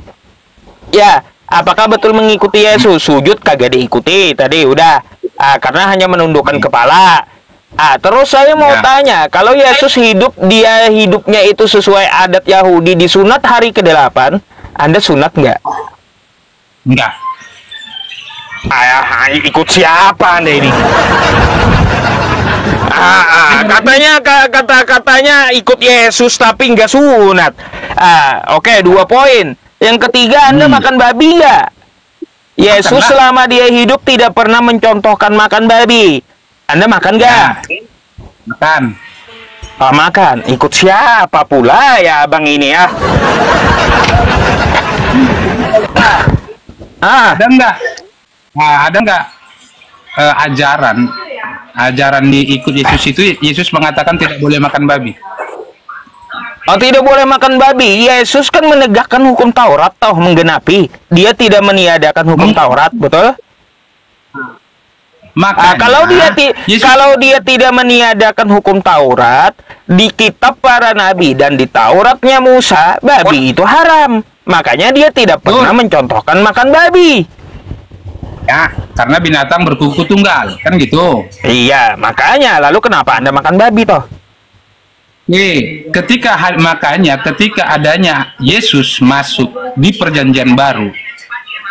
Ya, apakah betul mengikuti Yesus? Sujud kagak diikuti tadi, udah. Karena hanya menundukkan kepala. Terus saya mau tanya, kalau Yesus hidup, dia hidupnya itu sesuai adat Yahudi, disunat hari ke-8, Anda sunat nggak? Enggak. Ikut siapa Anda ini? Katanya ikut Yesus tapi nggak sunat. Oke, 2 poin. Yang ketiga, Anda makan babi nggak? Yesus selama dia hidup tidak pernah mencontohkan makan babi. Anda makan nggak? Makan. Makan. Ikut siapa pula ya abang ini ya? Ada nggak? Ada nggak ajaran diikut Yesus itu? Yesus mengatakan tidak boleh makan babi. Tidak boleh makan babi. Yesus kan menegakkan hukum Taurat, menggenapi. Dia tidak meniadakan hukum Taurat, betul? Makanya, kalau dia tidak meniadakan hukum Taurat, di kitab para nabi dan di Tauratnya Musa, babi itu haram. Makanya dia tidak pernah mencontohkan makan babi. Ya, karena binatang berkuku tunggal, kan gitu. Iya, makanya lalu kenapa Anda makan babi toh? Makanya ketika adanya Yesus masuk di perjanjian baru,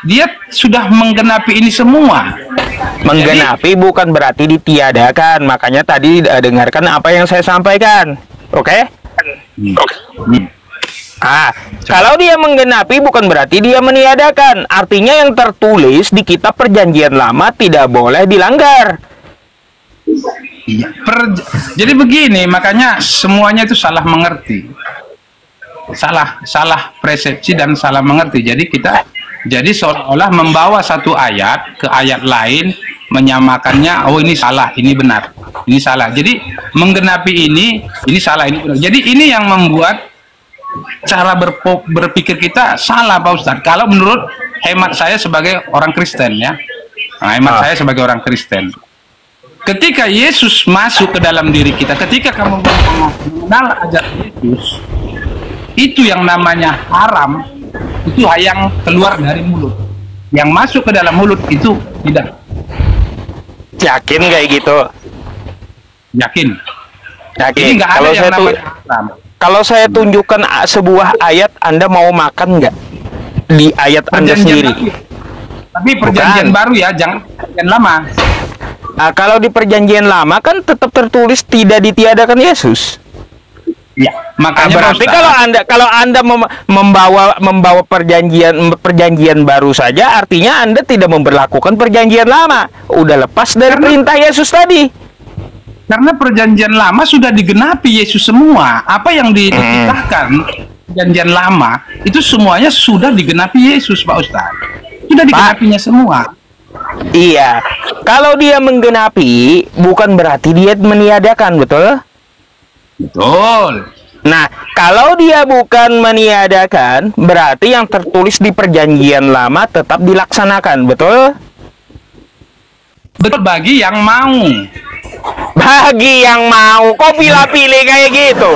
dia sudah menggenapi ini semua. Menggenapi bukan berarti ditiadakan. Makanya tadi dengarkan apa yang saya sampaikan. Oke? Kalau dia menggenapi bukan berarti dia meniadakan. Artinya yang tertulis di kitab perjanjian lama tidak boleh dilanggar. Iya, jadi begini, makanya semuanya itu salah mengerti. Salah persepsi dan salah mengerti. Jadi seolah-olah membawa satu ayat ke ayat lain, menyamakannya, oh ini salah, ini benar, ini salah. Jadi menggenapi ini salah, ini benar. Jadi ini yang membuat cara berpikir kita salah, Pak Ustadz. Kalau menurut hemat saya sebagai orang Kristen ya, saya sebagai orang Kristen, ketika Yesus masuk ke dalam diri kita, ketika kamu mengenal ajaran Yesus, itu yang namanya haram, itu yang keluar dari mulut. Yang masuk ke dalam mulut itu tidak. Yakin kayak gitu? Yakin. Jadi nggak ada yang namanya haram. Kalau saya tunjukkan sebuah ayat, Anda mau makan nggak? Di ayat Anda sendiri. Tapi perjanjian baru ya, jangan perjanjian lama. Kalau di perjanjian lama kan tetap tertulis tidak ditiadakan Yesus. Ya, makanya berarti kalau anda membawa perjanjian baru saja, artinya Anda tidak memberlakukan perjanjian lama. Udah lepas dari perintah Yesus tadi. Karena perjanjian lama sudah digenapi Yesus semua. Apa yang dititahkan perjanjian lama itu semuanya sudah digenapi Yesus, Pak Ustadz. Sudah digenapinya semua. Iya. Kalau dia menggenapi bukan berarti dia meniadakan, betul? Betul. Nah, kalau dia bukan meniadakan, berarti yang tertulis di perjanjian lama tetap dilaksanakan, betul? Betul bagi yang mau. Bagi yang mau, kok pilih-pilih kayak gitu?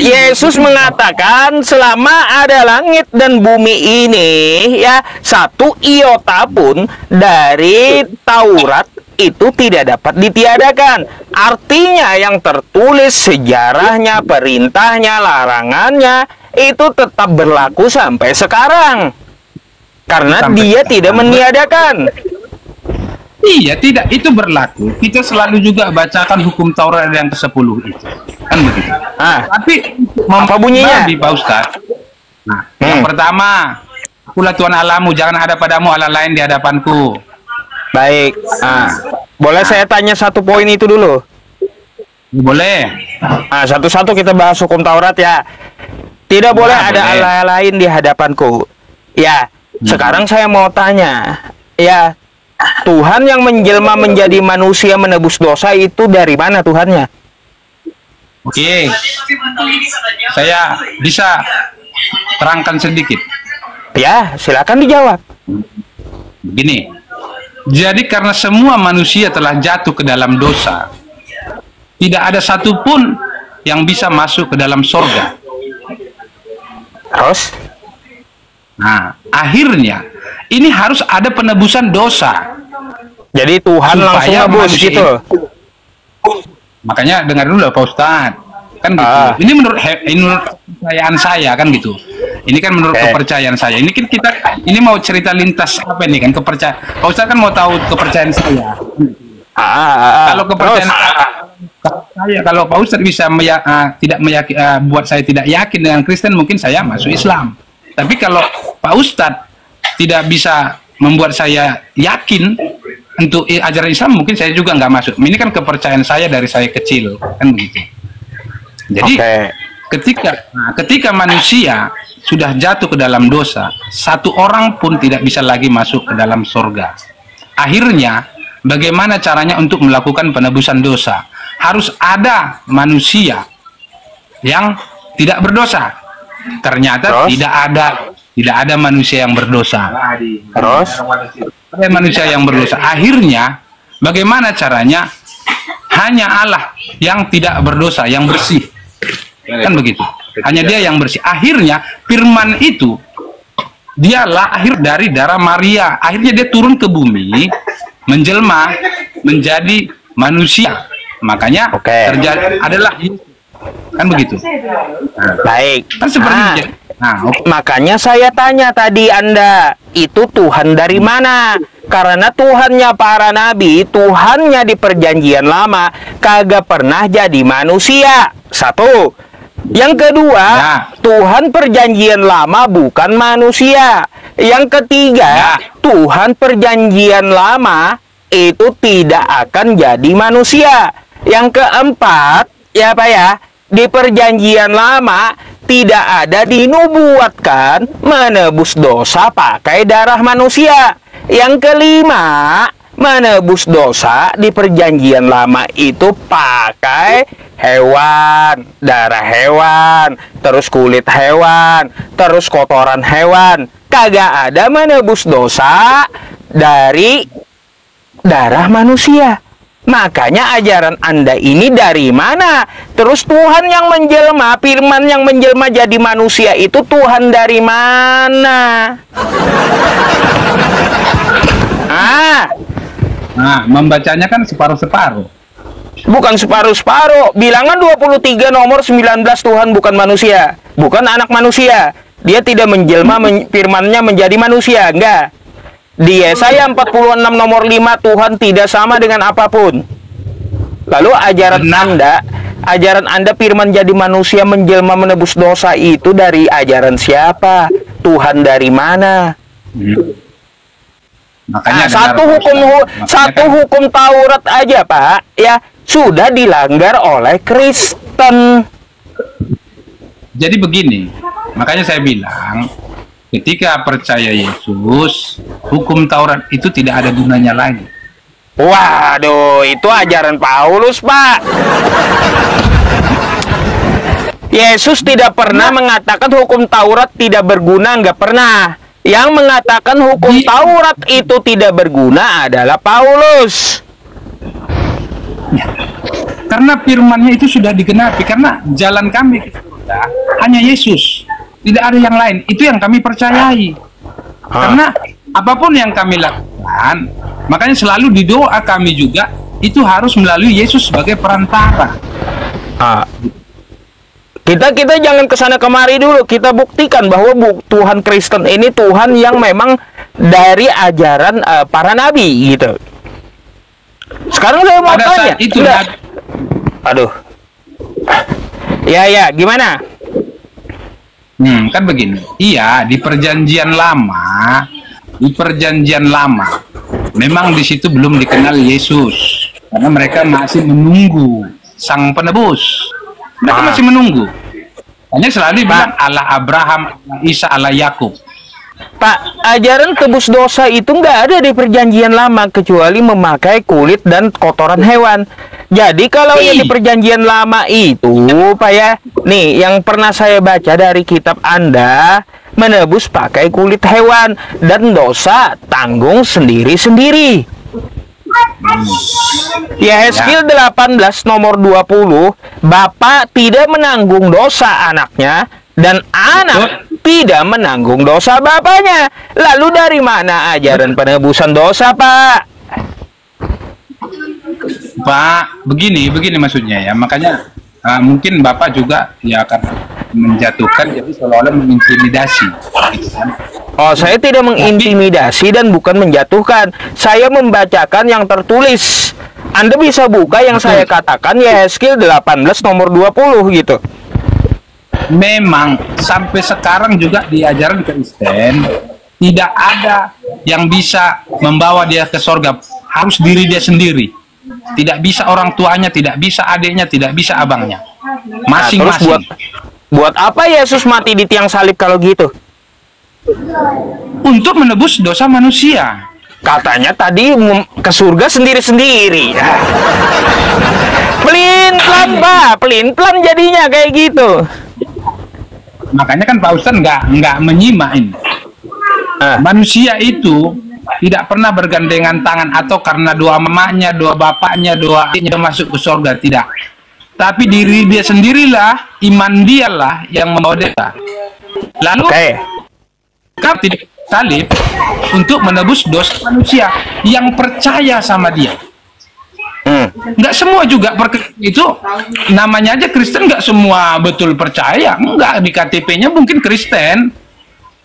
Yesus mengatakan selama ada langit dan bumi ini ya, 1 iota pun dari Taurat itu tidak dapat ditiadakan. Artinya yang tertulis sejarahnya, perintahnya, larangannya itu tetap berlaku sampai sekarang. Karena dia tidak meniadakan. Iya, tidak, itu berlaku. Kita selalu juga bacakan hukum Taurat yang ke-10 itu. Kan begitu. Tapi apa bunyinya? Pak Ustadz. Nah, yang pertama, akulah Tuhan Allahmu, jangan ada padamu Allah lain di hadapanku. Baik. Boleh saya tanya satu poin itu dulu? Boleh. Satu-satu kita bahas hukum Taurat ya. Tidak boleh ada Allah lain di hadapanku. Ya, sekarang saya mau tanya. Ya, Tuhan yang menjelma menjadi manusia menebus dosa itu dari mana Tuhannya? Oke. Saya bisa terangkan sedikit. Ya, silakan dijawab. Begini, jadi karena semua manusia telah jatuh ke dalam dosa, tidak ada satupun yang bisa masuk ke dalam sorga. Terus? Nah, akhirnya ini harus ada penebusan dosa. Jadi Tuhan Supaya langsung nebus manusia gitu. Makanya dengar dulu Pak Ustadz, kan gitu. Ini menurut kepercayaan saya kan gitu. Ini kan menurut kepercayaan saya. Ini kan ini mau cerita lintas apa ini kan kepercayaan. Pak Ustadz kan mau tahu kepercayaan saya. Kalau kepercayaan saya, kalau Pak Ustadz bisa tidak meyakini, buat saya tidak yakin dengan Kristen, mungkin saya masuk Islam. Tapi kalau Pak Ustadz tidak bisa membuat saya yakin untuk ajaran Islam, mungkin saya juga nggak masuk. Ini kan kepercayaan saya dari saya kecil, kan begitu. Jadi ketika manusia sudah jatuh ke dalam dosa, satu orang pun tidak bisa lagi masuk ke dalam surga. Akhirnya, bagaimana caranya untuk melakukan penebusan dosa? Harus ada manusia yang tidak berdosa. Ternyata tidak ada manusia yang berdosa. Terus? Ada manusia yang berdosa. Akhirnya, bagaimana caranya? Hanya Allah yang tidak berdosa, yang bersih. Kan begitu. Hanya Dia yang bersih. Akhirnya, firman itu, Dia lahir dari darah Maria. Akhirnya Dia turun ke bumi, menjelma, menjadi manusia. Makanya terjadi adalah kan begitu. Baik. Kan seperti itu. Makanya saya tanya tadi Anda, itu Tuhan dari mana? Karena Tuhannya para nabi, Tuhannya di perjanjian lama, kagak pernah jadi manusia. Satu. Yang kedua, Tuhan perjanjian lama bukan manusia. Yang ketiga, Tuhan perjanjian lama itu tidak akan jadi manusia. Yang keempat, ya Pak ya, di perjanjian lama tidak ada dinubuatkan menebus dosa pakai darah manusia. Yang kelima, menebus dosa di perjanjian lama itu pakai hewan, darah hewan, terus kulit hewan, terus kotoran hewan. Kagak ada menebus dosa dari darah manusia. Makanya ajaran Anda ini dari mana? Terus Tuhan yang menjelma, firman yang menjelma jadi manusia itu Tuhan dari mana? Membacanya kan separuh-separuh. Bukan separuh-separuh. Bilangan 23 nomor 19 Tuhan bukan manusia. Bukan anak manusia. Dia tidak menjelma firmannya menjadi manusia. Enggak. Di Yesaya 46 nomor 5 Tuhan tidak sama dengan apapun. Lalu ajaran Anda firman jadi manusia menjelma menebus dosa itu dari ajaran siapa? Tuhan dari mana? Makanya satu hukum Taurat aja Pak ya sudah dilanggar oleh Kristen. Jadi begini, makanya saya bilang ketika percaya Yesus, hukum Taurat itu tidak ada gunanya lagi. Waduh, itu ajaran Paulus, Pak. Yesus tidak pernah mengatakan hukum Taurat tidak berguna, nggak pernah. Yang mengatakan hukum Taurat itu tidak berguna adalah Paulus. Ya, karena firman-Nya itu sudah digenapi, karena jalan kami ke surga hanya Yesus. Tidak ada yang lain. Itu yang kami percayai. Karena apapun yang kami lakukan, makanya selalu di doa kami juga itu harus melalui Yesus sebagai perantara. Kita jangan kesana kemari dulu. Kita buktikan bahwa Tuhan Kristen ini Tuhan yang memang dari ajaran para nabi gitu. Sekarang saya mau tanya. Aduh. Ya, gimana? Kan begini. Iya, di perjanjian lama, memang di situ belum dikenal Yesus, karena mereka masih menunggu Sang Penebus. Mereka masih menunggu. Hanya selalu bilang Allah Abraham, Allah Isa, Allah Yakub. Pak, ajaran tebus dosa itu nggak ada di perjanjian lama kecuali memakai kulit dan kotoran hewan. Jadi kalau yang di perjanjian lama itu, Pak ya, nih yang pernah saya baca dari kitab Anda, menebus pakai kulit hewan dan dosa tanggung sendiri-sendiri. Yehezkiel 18 nomor 20, Bapak tidak menanggung dosa anaknya dan anak tidak menanggung dosa bapaknya. Lalu dari mana ajaran penebusan dosa, Pak? Pak, begini maksudnya ya. Makanya mungkin Bapak juga ya akan menjatuhkan, jadi seolah-olah mengintimidasi. Gitu kan? Oh, saya tidak mengintimidasi dan bukan menjatuhkan. Saya membacakan yang tertulis. Anda bisa buka yang saya katakan, Yehezkiel 18 nomor 20 gitu. Memang sampai sekarang juga di ajaran Kristen tidak ada yang bisa membawa dia ke sorga, harus diri dia sendiri. Tidak bisa orang tuanya, tidak bisa adiknya, tidak bisa abangnya. Masing-masing. Terus buat apa Yesus mati di tiang salib kalau gitu? Untuk menebus dosa manusia. Katanya tadi ke surga sendiri-sendiri. Pelin-pelan, Pak. Pelin-pelan jadinya kayak gitu. Makanya kan Pak Ustadz nggak menyimak ini. Manusia itu tidak pernah bergandengan tangan atau karena doa mamanya, doa bapaknya, doa adiknya masuk ke surga, tidak. Tapi diri dia sendirilah, iman dialah yang membawa dia. Lalu kau tidak salib untuk menebus dosa manusia yang percaya sama dia. Nggak semua juga itu namanya aja Kristen, nggak semua betul percaya. Nggak, di KTP-nya mungkin Kristen,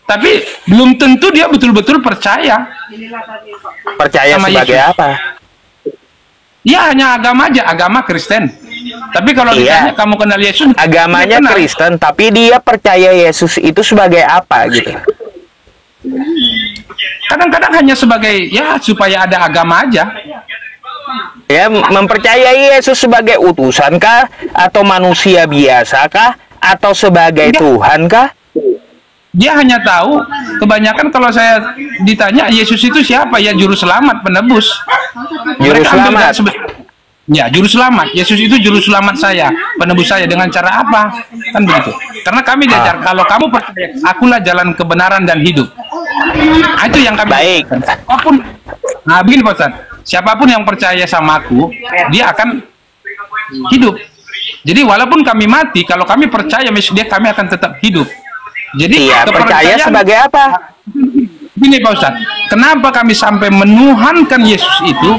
tapi belum tentu dia betul-betul percaya. Percaya sama sebagai Yesus. apa? Ya hanya agama aja, agama Kristen. Tapi kalau ditanya kamu kenal Yesus, agamanya kenal. Kristen, tapi dia percaya Yesus itu sebagai apa gitu? Kadang-kadang hanya sebagai ya supaya ada agama aja. Ya, mempercayai Yesus sebagai utusan kah? Atau manusia biasa kah? Atau sebagai Tuhan kah? Dia hanya tahu, kebanyakan kalau saya ditanya Yesus itu siapa, ya juru selamat, penebus. Juru selamat. Ya, juru selamat. Yesus itu juru selamat saya, penebus saya. Dengan cara apa? Kan begitu. Karena kami diajar, kalau kamu percaya, akulah jalan kebenaran dan hidup. Nah, itu yang kami. Baik. Apapun. Nah, begini Pak Ustadz. Siapapun yang percaya sama aku, dia akan hidup. Jadi walaupun kami mati, kalau kami percaya dia, kami akan tetap hidup. Jadi percaya sebagai apa? Gini Pak Ustadz, kenapa kami sampai menuhankan Yesus itu?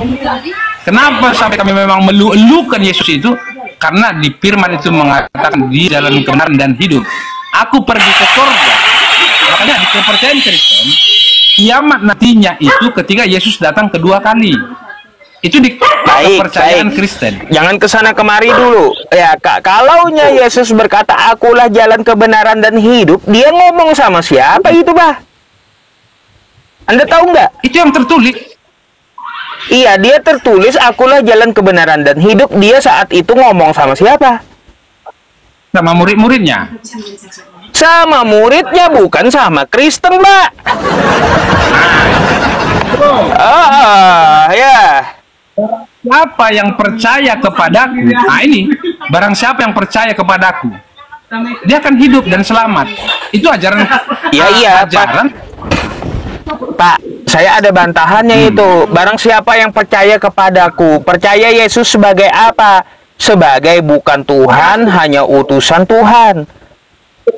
Kenapa sampai kami memang melu-elukan Yesus itu? Karena di firman itu mengatakan di jalan kebenaran dan hidup. Aku pergi ke surga. Makanya di kepercayaan Kristen, kiamat nantinya itu ketika Yesus datang kedua kali. Itu di kepercayaan Kristen. Jangan kesana kemari dulu. Ya, kalaunya Yesus berkata, akulah jalan kebenaran dan hidup, dia ngomong sama siapa itu, Bah? Anda tahu nggak? Itu yang tertulis. Iya, dia tertulis, akulah jalan kebenaran dan hidup. Dia saat itu ngomong sama siapa? Sama murid-muridnya. Sama muridnya, bukan sama Kristen, Mbak. Ya. Siapa yang percaya kepadaku? Nah ini, barang siapa yang percaya kepadaku, dia akan hidup dan selamat. Itu ajaran. Iya, ajaran. Pak, saya ada bantahannya itu. Barang siapa yang percaya kepadaku, percaya Yesus sebagai apa? Sebagai bukan Tuhan, hanya utusan Tuhan.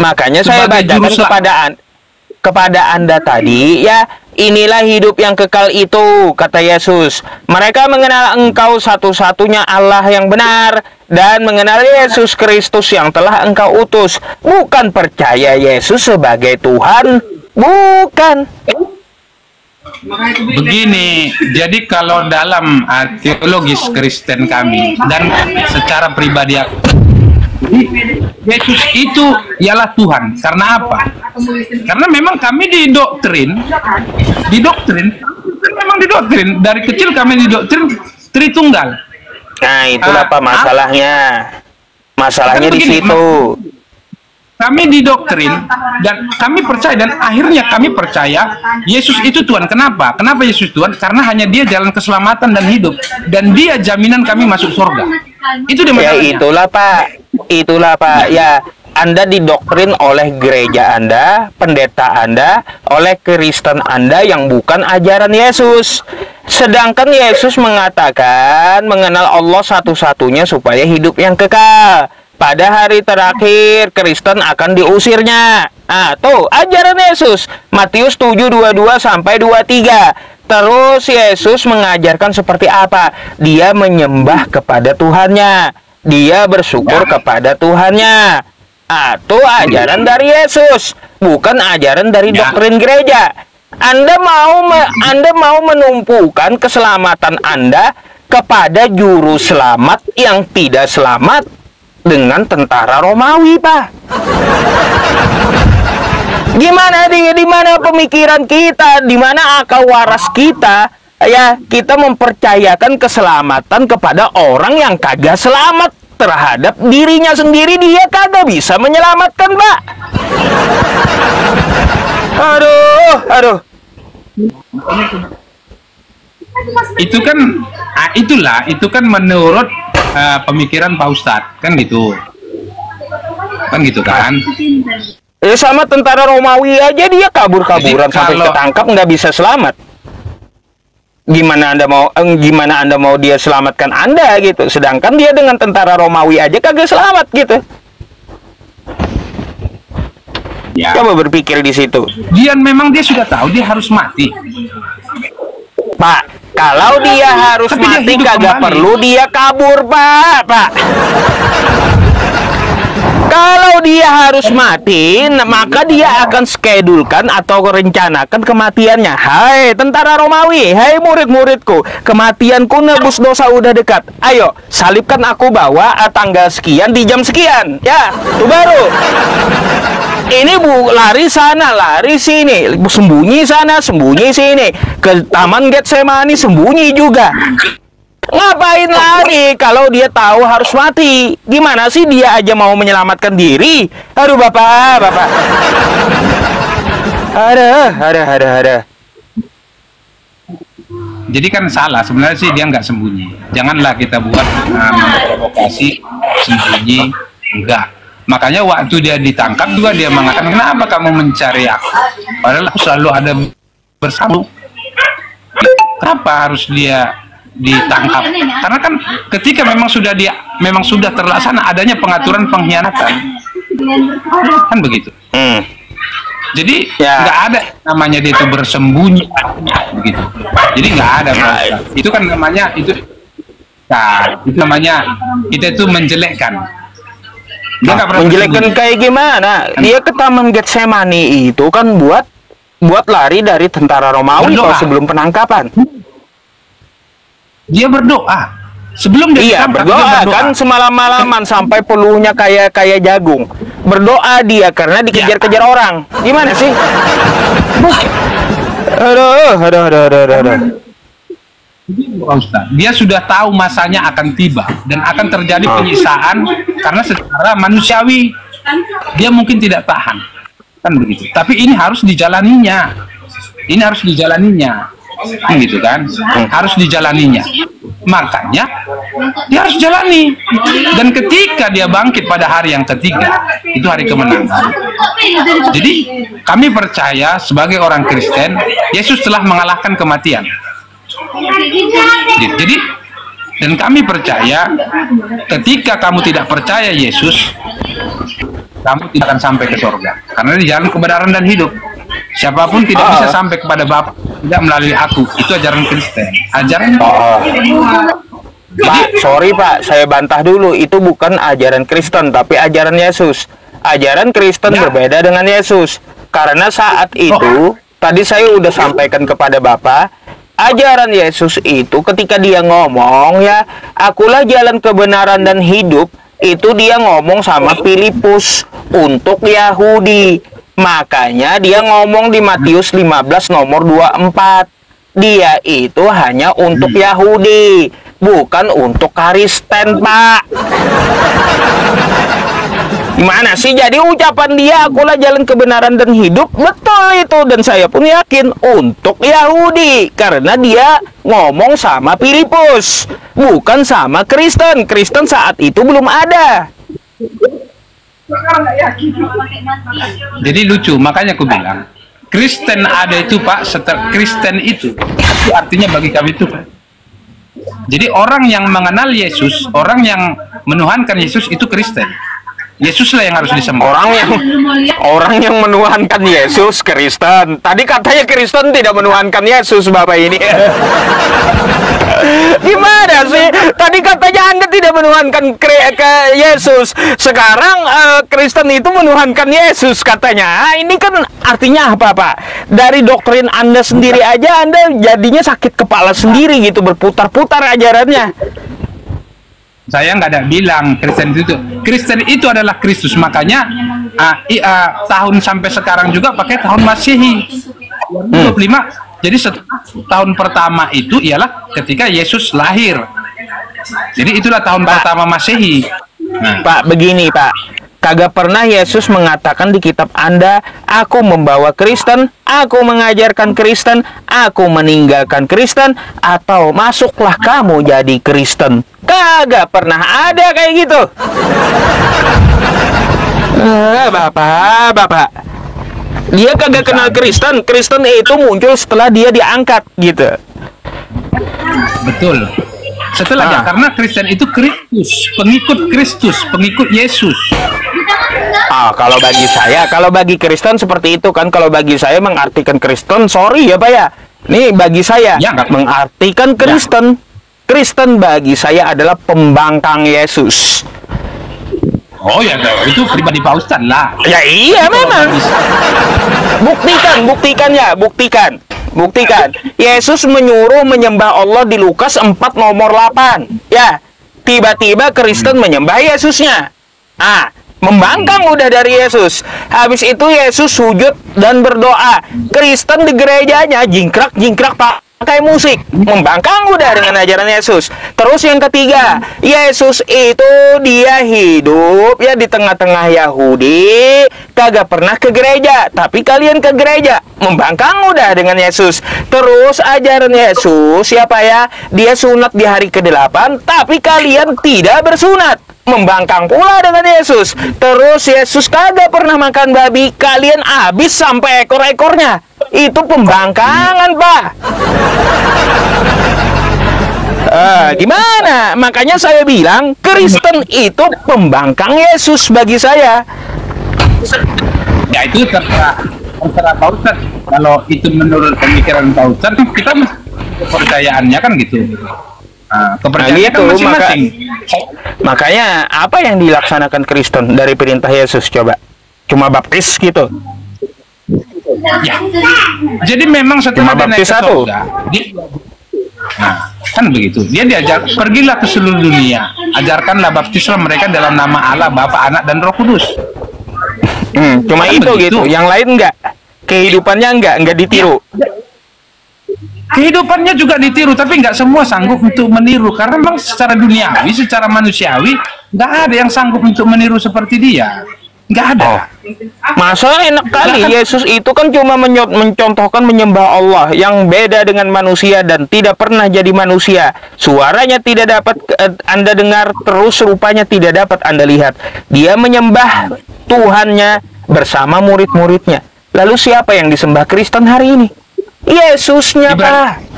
Makanya saya bacakan kepada Anda tadi, ya, inilah hidup yang kekal itu, kata Yesus. Mereka mengenal Engkau satu-satunya Allah yang benar dan mengenal Yesus Kristus yang telah Engkau utus. Bukan percaya Yesus sebagai Tuhan, bukan. Begini, jadi kalau dalam teologis Kristen kami dan secara pribadi aku, Yesus itu ialah Tuhan. Karena apa? Karena memang kami didoktrin dari kecil kami didoktrin Tritunggal. Nah, itulah Pak masalahnya. Masalahnya di situ. kami didoktrin dan kami percaya, dan akhirnya kami percaya Yesus itu Tuhan. Kenapa? Kenapa Yesus Tuhan? Karena hanya Dia jalan keselamatan dan hidup, dan Dia jaminan kami masuk surga. Itu dia Ya masalahnya. itulah Pak. Ya, Anda didoktrin oleh gereja Anda, pendeta Anda, oleh Kristen Anda yang bukan ajaran Yesus. Sedangkan Yesus mengatakan mengenal Allah satu-satunya supaya hidup yang kekal. Pada hari terakhir, Kristen akan diusirnya. Tuh, ajaran Yesus. Matius 7:22-23. Terus Yesus mengajarkan seperti apa? Dia menyembah kepada Tuhannya. Dia bersyukur kepada Tuhannya. Itu ajaran dari Yesus, bukan ajaran dari doktrin gereja. Anda mau menumpukan keselamatan Anda kepada juru selamat yang tidak selamat dengan tentara Romawi, Pak. Di mana pemikiran kita, di mana akal waras kita, ya, kita mempercayakan keselamatan kepada orang yang kagak selamat terhadap dirinya sendiri, dia kagak bisa menyelamatkan, Pak. Aduh. Itu kan menurut pemikiran Pak Ustadz, kan gitu kan. Sama tentara Romawi aja dia kabur-kaburan sampai ketangkap nggak bisa selamat. Gimana Anda mau dia selamatkan Anda gitu? Sedangkan dia dengan tentara Romawi aja kagak selamat gitu. Ya. Coba berpikir di situ. Dia sudah tahu dia harus mati. Pak, kalau dia harus Tapi dia mati hidup kagak kembali. perlu dia kabur, Pak. Kalau dia harus mati, maka dia akan skedulkan atau rencanakan kematiannya. Hai tentara Romawi, hai murid-muridku, kematianku nebus dosa udah dekat. Ayo, salibkan aku bawa tanggal sekian di jam sekian. Ya, itu baru. Ini lari sana, lari sini, sembunyi sana, sembunyi sini. Ke Taman Getsemani sembunyi juga. Ngapain lari kalau dia tahu harus mati? Gimana sih dia aja mau menyelamatkan diri? Aduh, Bapak. Ada. Jadi kan salah, sebenarnya sih dia nggak sembunyi. Janganlah kita buat memprovokasi sembunyi, enggak. Makanya waktu dia ditangkap juga dia mengatakan, kenapa kamu mencari aku? Padahal aku selalu ada bersama. Kenapa harus dia ditangkap? Karena kan ketika memang sudah terlaksana adanya pengaturan pengkhianatan, kan begitu. Jadi nggak ada namanya dia itu bersembunyi, begitu. Jadi nggak ada. Itu kan namanya itu namanya kita itu menjelekkan. Dia nggak pernah Menjelekkan kayak gimana? Dia ke Taman Getsemani itu kan buat lari dari tentara Romawi kalau sebelum penangkapan. Dia berdoa sebelum dia ditangkap, dia berdoa berdoa. kan semalam-malaman sampai peluhnya kayak jagung. Berdoa dia karena dikejar-kejar orang. Gimana sih? Aduh. Dia sudah tahu masanya akan tiba dan akan terjadi penyiksaan karena secara manusiawi dia mungkin tidak tahan, kan begitu. Tapi ini harus dijalaninya. Gitu kan, harus dijalaninya. Makanya dia harus jalani. Dan ketika dia bangkit pada hari yang ketiga, itu hari kemenangan. Jadi kami percaya sebagai orang Kristen, Yesus telah mengalahkan kematian. Jadi dan kami percaya ketika kamu tidak percaya Yesus, kamu tidak akan sampai ke surga. Karena di jalan kebenaran dan hidup, siapapun tidak bisa sampai kepada Bapa tidak melalui aku. Itu ajaran Kristen. Pak, sorry Pak, saya bantah dulu. Itu bukan ajaran Kristen, tapi ajaran Yesus. Ajaran Kristen berbeda dengan Yesus. Karena saat itu, tadi saya udah sampaikan kepada Bapak, ajaran Yesus itu ketika dia ngomong ya, akulah jalan kebenaran dan hidup, itu dia ngomong sama Filipus untuk Yahudi. Makanya dia ngomong di Matius 15 nomor 24. Dia itu hanya untuk Yahudi, bukan untuk Kristen, Pak. Gimana sih? Jadi ucapan dia, akulah jalan kebenaran dan hidup, betul itu. Dan saya pun yakin untuk Yahudi, karena dia ngomong sama Filipus, bukan sama Kristen. Kristen saat itu belum ada. Jadi lucu, makanya aku bilang Kristen ada itu Pak, setelah Kristen itu artinya bagi kami itu Pak. Jadi orang yang mengenal Yesus, orang yang menuhankan Yesus itu Kristen. Yesuslah yang harus disembah. Orang yang menuhankan Yesus Kristen. Tadi katanya Kristen tidak menuhankan Yesus, Bapak ini. Gimana sih? Tadi katanya Anda tidak menuhankan ke Yesus. Sekarang Kristen itu menuhankan Yesus katanya. Ini kan artinya apa, Pak? Dari doktrin Anda sendiri aja Anda jadinya sakit kepala sendiri gitu, berputar-putar ajarannya. Saya nggak ada bilang Kristen itu adalah Kristus, makanya tahun sampai sekarang juga pakai tahun Masehi 25. Jadi tahun pertama itu ialah ketika Yesus lahir. Jadi itulah tahun pertama Masehi. Pak, begini Pak, kagak pernah Yesus mengatakan di kitab Anda, aku membawa Kristen, aku mengajarkan Kristen, aku meninggalkan Kristen, atau masuklah kamu jadi Kristen. Kagak pernah ada kayak gitu. Bapak, dia kagak kenal Kristen. Kristen itu muncul setelah dia diangkat gitu. Betul. Setelahnya, karena Kristen itu Kristus, pengikut Yesus. Kalau bagi Kristen seperti itu kan. Kalau bagi saya mengartikan Kristen, sorry ya Pak ya. Nih bagi saya mengartikan Kristen. Kristen bagi saya adalah pembangkang Yesus. Oh ya, itu pribadi Pak Ustadz lah. Ya iya memang. Buktikan. Yesus menyuruh menyembah Allah di Lukas 4 nomor 8. Ya, tiba-tiba Kristen menyembah Yesusnya. Membangkang udah dari Yesus. Habis itu Yesus sujud dan berdoa. Kristen di gerejanya jingkrak pakai musik, membangkang udah dengan ajaran Yesus. Terus yang ketiga, Yesus itu dia hidup ya di tengah-tengah Yahudi, kagak pernah ke gereja, tapi kalian ke gereja, membangkang udah dengan Yesus. Terus ajaran Yesus siapa ya? Dia sunat di hari ke-8, tapi kalian tidak bersunat, membangkang pula dengan Yesus. Terus Yesus kagak pernah makan babi, kalian habis sampai ekor-ekornya. Itu pembangkangan, Pak. Gimana? Makanya saya bilang Kristen itu pembangkang Yesus bagi saya. Ya itu terserah Pak Ustadz. Kalau itu menurut pemikiran Pak Ustadz, kita kepercayaannya kan gitu. Kepercayaan kan masing-masing. Makanya apa yang dilaksanakan Kristen dari perintah Yesus coba? Cuma baptis gitu. Ya. Jadi memang setelah dia naik ke surga, kan begitu. Dia diajar, pergilah ke seluruh dunia, ajarkanlah, baptislah mereka dalam nama Allah, Bapa, Anak, dan Roh Kudus. Cuma kan itu begitu. Gitu. Yang lain enggak. Kehidupannya enggak ditiru. Kehidupannya juga ditiru, tapi nggak semua sanggup untuk meniru. Karena memang secara duniawi, secara manusiawi, nggak ada yang sanggup untuk meniru seperti dia. Nggak ada. Masa enak kali. Yesus itu kan cuma mencontohkan menyembah Allah yang beda dengan manusia dan tidak pernah jadi manusia. Suaranya tidak dapat Anda dengar, terus rupanya tidak dapat Anda lihat. Dia menyembah Tuhannya bersama murid-muridnya. Lalu siapa yang disembah Kristen hari ini? Yesusnya, Pak.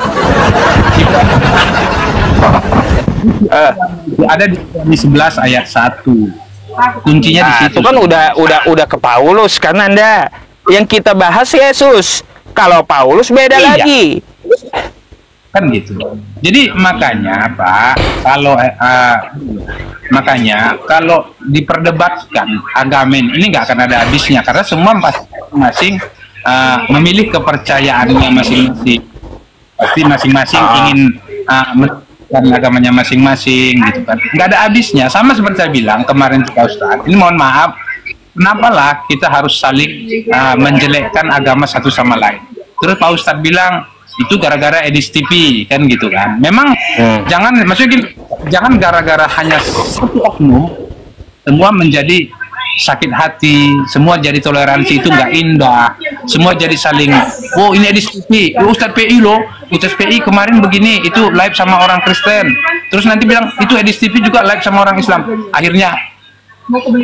Ada di 11 ayat 1. Kuncinya di situ. Itu kan udah ke Paulus kan Anda. Yang kita bahas Yesus. Kalau Paulus beda lagi. Kan gitu. Jadi makanya Pak, kalau diperdebatkan agama ini nggak akan ada habisnya, karena semua masing-masing memilih kepercayaannya masing-masing. Pasti masing-masing ingin dan agamanya masing-masing gitu kan, nggak ada habisnya. Sama seperti saya bilang kemarin Pak Ustadz, ini mohon maaf, kenapalah kita harus saling menjelekkan agama satu sama lain. Terus Pak Ustadz bilang itu gara-gara Edis TV kan gitu kan. Memang jangan gara-gara hanya satu oknum semua menjadi sakit hati, semua jadi toleransi itu nggak indah, semua jadi saling, oh ini Edis TV, Ustadz PI loh, Ustadz PI kemarin begini, itu live sama orang Kristen, terus nanti bilang itu Edis TV juga live sama orang Islam, akhirnya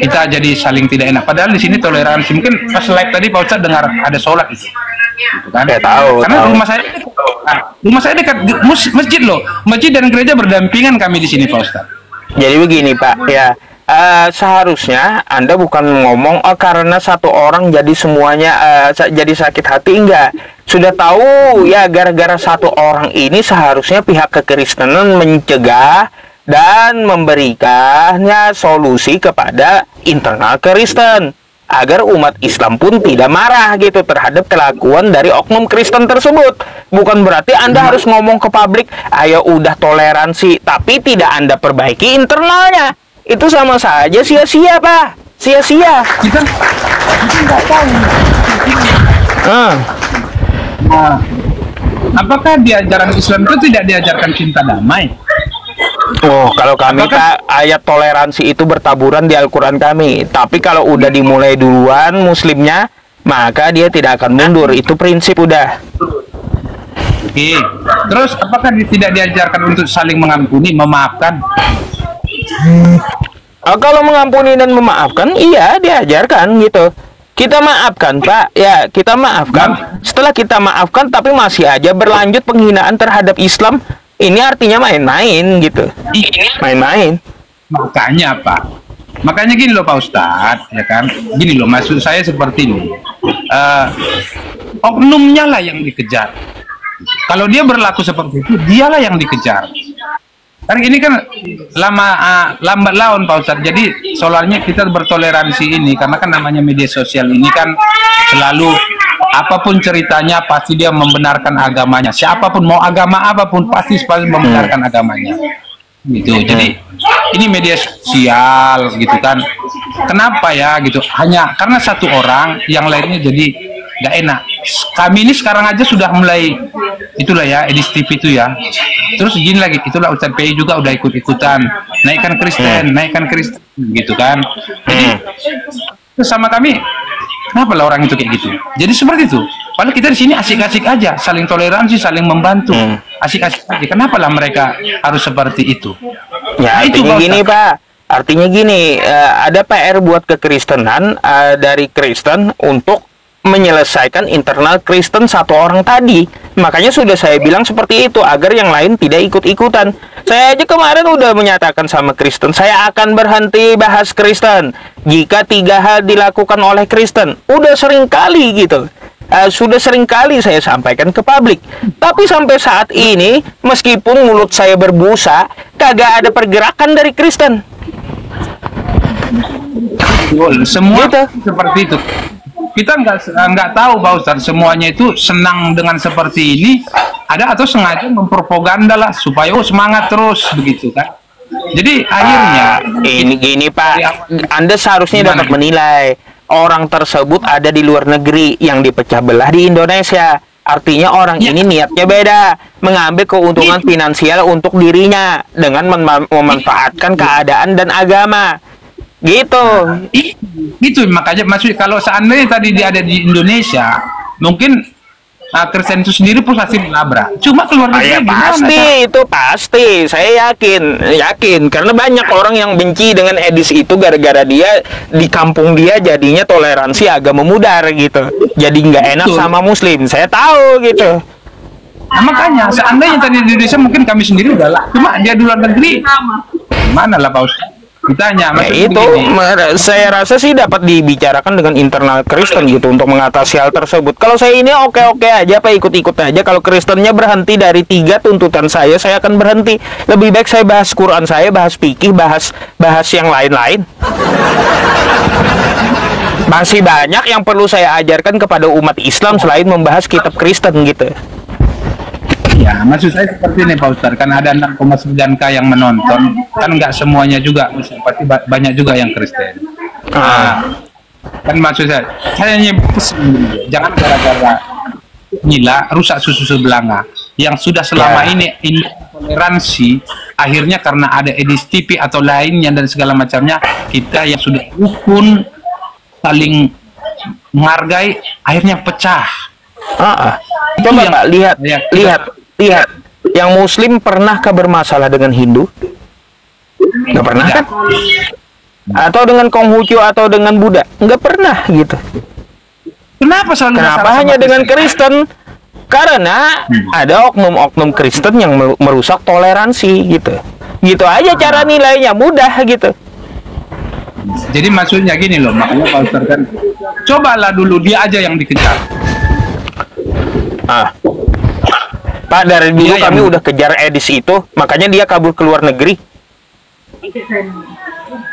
kita jadi saling tidak enak. Padahal di sini toleransi. Mungkin pas live tadi Pak Ustadz dengar ada sholat itu. Gitu kan? Ya, tahu. Karena rumah saya dekat masjid loh. Masjid dan gereja berdampingan kami di sini Pak Ustadz. Jadi begini Pak, ya seharusnya Anda bukan ngomong karena satu orang jadi semuanya jadi sakit hati, enggak. Sudah tahu ya, gara-gara satu orang ini seharusnya pihak kekristenan mencegah dan memberikannya solusi kepada internal Kristen agar umat Islam pun tidak marah gitu terhadap kelakuan dari oknum Kristen tersebut. Bukan berarti Anda harus ngomong ke publik, ayo udah toleransi, tapi tidak Anda perbaiki internalnya. Itu sama saja sia-sia, Pak. Sia-sia. Kita nggak tahu. Apakah di ajaran Islam itu tidak diajarkan cinta damai? Oh, kalau kami Pak, ayat toleransi itu bertaburan di Al-Quran kami. Tapi kalau udah dimulai duluan muslimnya, maka dia tidak akan mundur. Itu prinsip udah. Oke. Terus apakah tidak diajarkan untuk saling mengampuni, memaafkan? Kalau mengampuni dan memaafkan, iya diajarkan gitu. Kita maafkan Pak, ya kita maafkan. Setelah kita maafkan, tapi masih aja berlanjut penghinaan terhadap Islam. Ini artinya main-main gitu. Main-main. Makanya Pak. Makanya gini loh Pak Ustadz, ya kan? Gini loh, maksud saya seperti ini. Oknumnya lah yang dikejar. Kalau dia berlaku seperti itu, dialah yang dikejar. Kan ini kan lambat laun Pak Ustadz. Jadi soalnya kita bertoleransi ini karena kan namanya media sosial ini kan selalu apapun ceritanya pasti dia membenarkan agamanya. Siapapun mau agama apapun pasti membenarkan agamanya. Gitu. Jadi ini media sosial gitu kan. Kenapa ya gitu? Hanya karena satu orang yang lainnya jadi nggak enak. Kami ini sekarang aja sudah mulai itulah ya Edis TV itu ya. Terus gini lagi, itulah Ustadz PI juga udah ikut-ikutan naikkan Kristen gitu kan. Jadi sama kami, kenapa lah orang itu kayak gitu? Jadi seperti itu. Padahal kita di sini asik-asik aja, saling toleransi, saling membantu, asik-asik aja. Kenapa lah mereka harus seperti itu? Ya itu gini Pak. Artinya gini, ada PR buat kekristenan dari Kristen untuk menyelesaikan internal Kristen satu orang tadi. Makanya sudah saya bilang seperti itu agar yang lain tidak ikut-ikutan. Saya aja kemarin udah menyatakan sama Kristen, saya akan berhenti bahas Kristen jika 3 hal dilakukan oleh Kristen. Udah sering kali gitu. Sudah sering kali saya sampaikan ke publik. Tapi sampai saat ini meskipun mulut saya berbusa, kagak ada pergerakan dari Kristen. Semua gitu. Seperti itu. Kita nggak tahu Pak Ustadz, semuanya itu senang dengan seperti ini ada atau sengaja mempropaganda lah supaya semangat terus begitu kan. Jadi akhirnya ini gini Pak, Anda seharusnya dapat menilai orang tersebut ada di luar negeri yang dipecah belah di Indonesia. Artinya orang ini niatnya beda, mengambil keuntungan finansial untuk dirinya dengan memanfaatkan keadaan dan agama. Gitu. Itu makanya maksud kalau seandainya tadi dia ada di Indonesia, mungkin Kristen itu sendiri pun pasti menabrak. Cuma keluar negeri pasti itu pasti. Saya yakin karena banyak orang yang benci dengan Edis itu gara-gara dia di kampung dia jadinya toleransi agak memudar gitu. Jadi nggak enak sama Muslim. Saya tahu gitu. Nah, makanya seandainya tadi di Indonesia mungkin kami sendiri udah lah. Cuma dia di luar negeri, gimana lah Pak Ustadz? Ditanya, itu saya rasa sih dapat dibicarakan dengan internal Kristen gitu untuk mengatasi hal tersebut. Kalau saya ini oke-oke aja Pak, ikut-ikut aja. Kalau Kristennya berhenti dari 3 tuntutan saya akan berhenti. Lebih baik saya bahas Quran, saya bahas fikih, bahas yang lain-lain. Masih banyak yang perlu saya ajarkan kepada umat Islam selain membahas kitab Kristen gitu. Ya, maksud saya seperti ini Pak Ustadz, kan ada 6,9K yang menonton, kan nggak semuanya juga, pasti banyak juga yang Kristen. Kan maksud saya hanya pesan, jangan gara-gara gila rusak susu sebelanga yang sudah selama ini toleransi, akhirnya karena ada Edis TV atau lainnya dan segala macamnya, kita yang sudah rukun saling menghargai, akhirnya pecah. Coba yang- Pak lihat, ya, lihat. Yang Muslim pernahkah bermasalah dengan Hindu? Nggak pernah Tidak. kan? Atau dengan Konghucu atau dengan Buddha? Nggak pernah gitu. Kenapa selalu Kenapa masalah hanya sama dengan Kristen? Kristen? Karena ada oknum-oknum Kristen yang merusak toleransi gitu. Gitu aja cara nilainya, mudah gitu. Jadi maksudnya gini loh, makanya Pak Ustadz kan, cobalah dulu dia aja yang dikejar. Pak, dari dulu Dia kami yang- udah kejar Edis itu, makanya dia kabur ke luar negeri.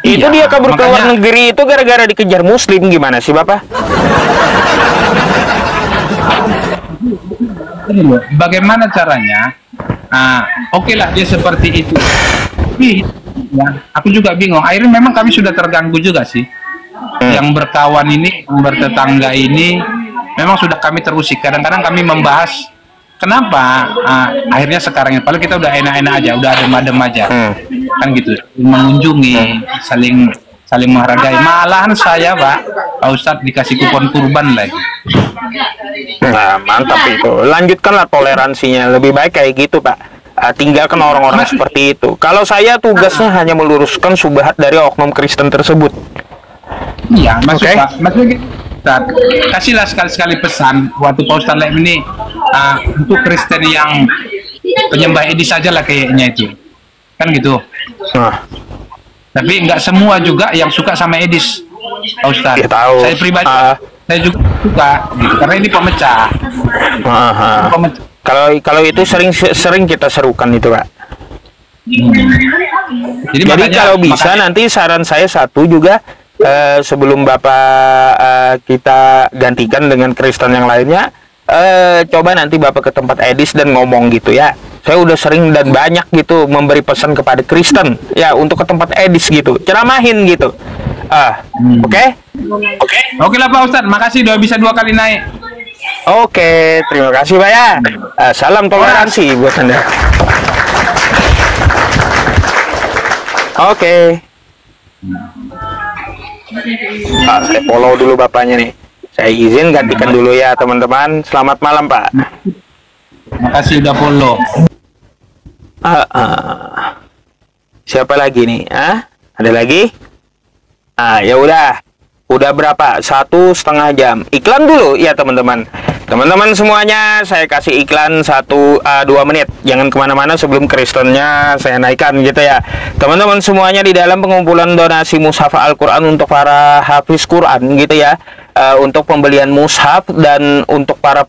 Itu Iya, dia kabur ke makanya- luar negeri itu gara-gara dikejar Muslim. Gimana sih Bapak? Ini loh, bagaimana caranya? Oke lah dia seperti itu. Tapi, ya, aku juga bingung. Akhirnya memang kami sudah terganggu juga sih. Yang berkawan ini, yang bertetangga ini, memang sudah kami terusik. Kadang-kadang kami membahas kenapa akhirnya sekarang ini, padahal kita udah enak-enak aja, udah adem-adem aja, kan gitu. Mengunjungi, saling menghargai. Malahan saya, Pak Ustadz dikasih kupon kurban lagi. Nah, mantap itu. Lanjutkanlah toleransinya. Lebih baik kayak gitu, Pak. Tinggalkan orang-orang seperti itu. Kalau saya tugasnya hanya meluruskan subhat dari oknum Kristen tersebut. Iya, maksud Oke. Pak, maksudnya gitu, Ustaz, kasihlah sekali-sekali pesan waktu Pak Ustadz Lem ini untuk Kristen yang penyembah Edis saja lah kayaknya itu, kan gitu. Nah, Tapi nggak semua juga yang suka sama Edis, Pak Ustadz. Ya, tahu. Saya pribadi, saya juga suka, gitu, karena ini pemecah. Pemecah. Kalau itu sering kita serukan itu, Pak. Jadi, Jadi kalau bisa nanti saran saya satu juga, sebelum Bapak kita gantikan dengan Kristen yang lainnya, coba nanti Bapak ke tempat Edis dan ngomong gitu ya. Saya udah sering dan banyak gitu memberi pesan kepada Kristen ya untuk ke tempat Edis gitu, ceramahin gitu. Oke? Oke lah Pak Ustadz, makasih udah bisa 2 kali naik. Oke, terima kasih Pak ya. Salam toleransi buat Anda. Oke. Saya follow dulu bapaknya nih. Saya izin gantikan dulu ya teman-teman. Selamat malam Pak. Makasih udah follow. Siapa lagi nih? Ada lagi? Ya udah berapa? 1,5 jam. Iklan dulu ya teman-teman. Teman-teman semuanya, saya kasih iklan 1-2 menit. Jangan kemana-mana sebelum Kristennya saya naikkan gitu ya. Teman-teman semuanya, di dalam pengumpulan donasi mushaf Al-Quran untuk para hafiz Quran gitu ya, untuk pembelian mushaf dan untuk para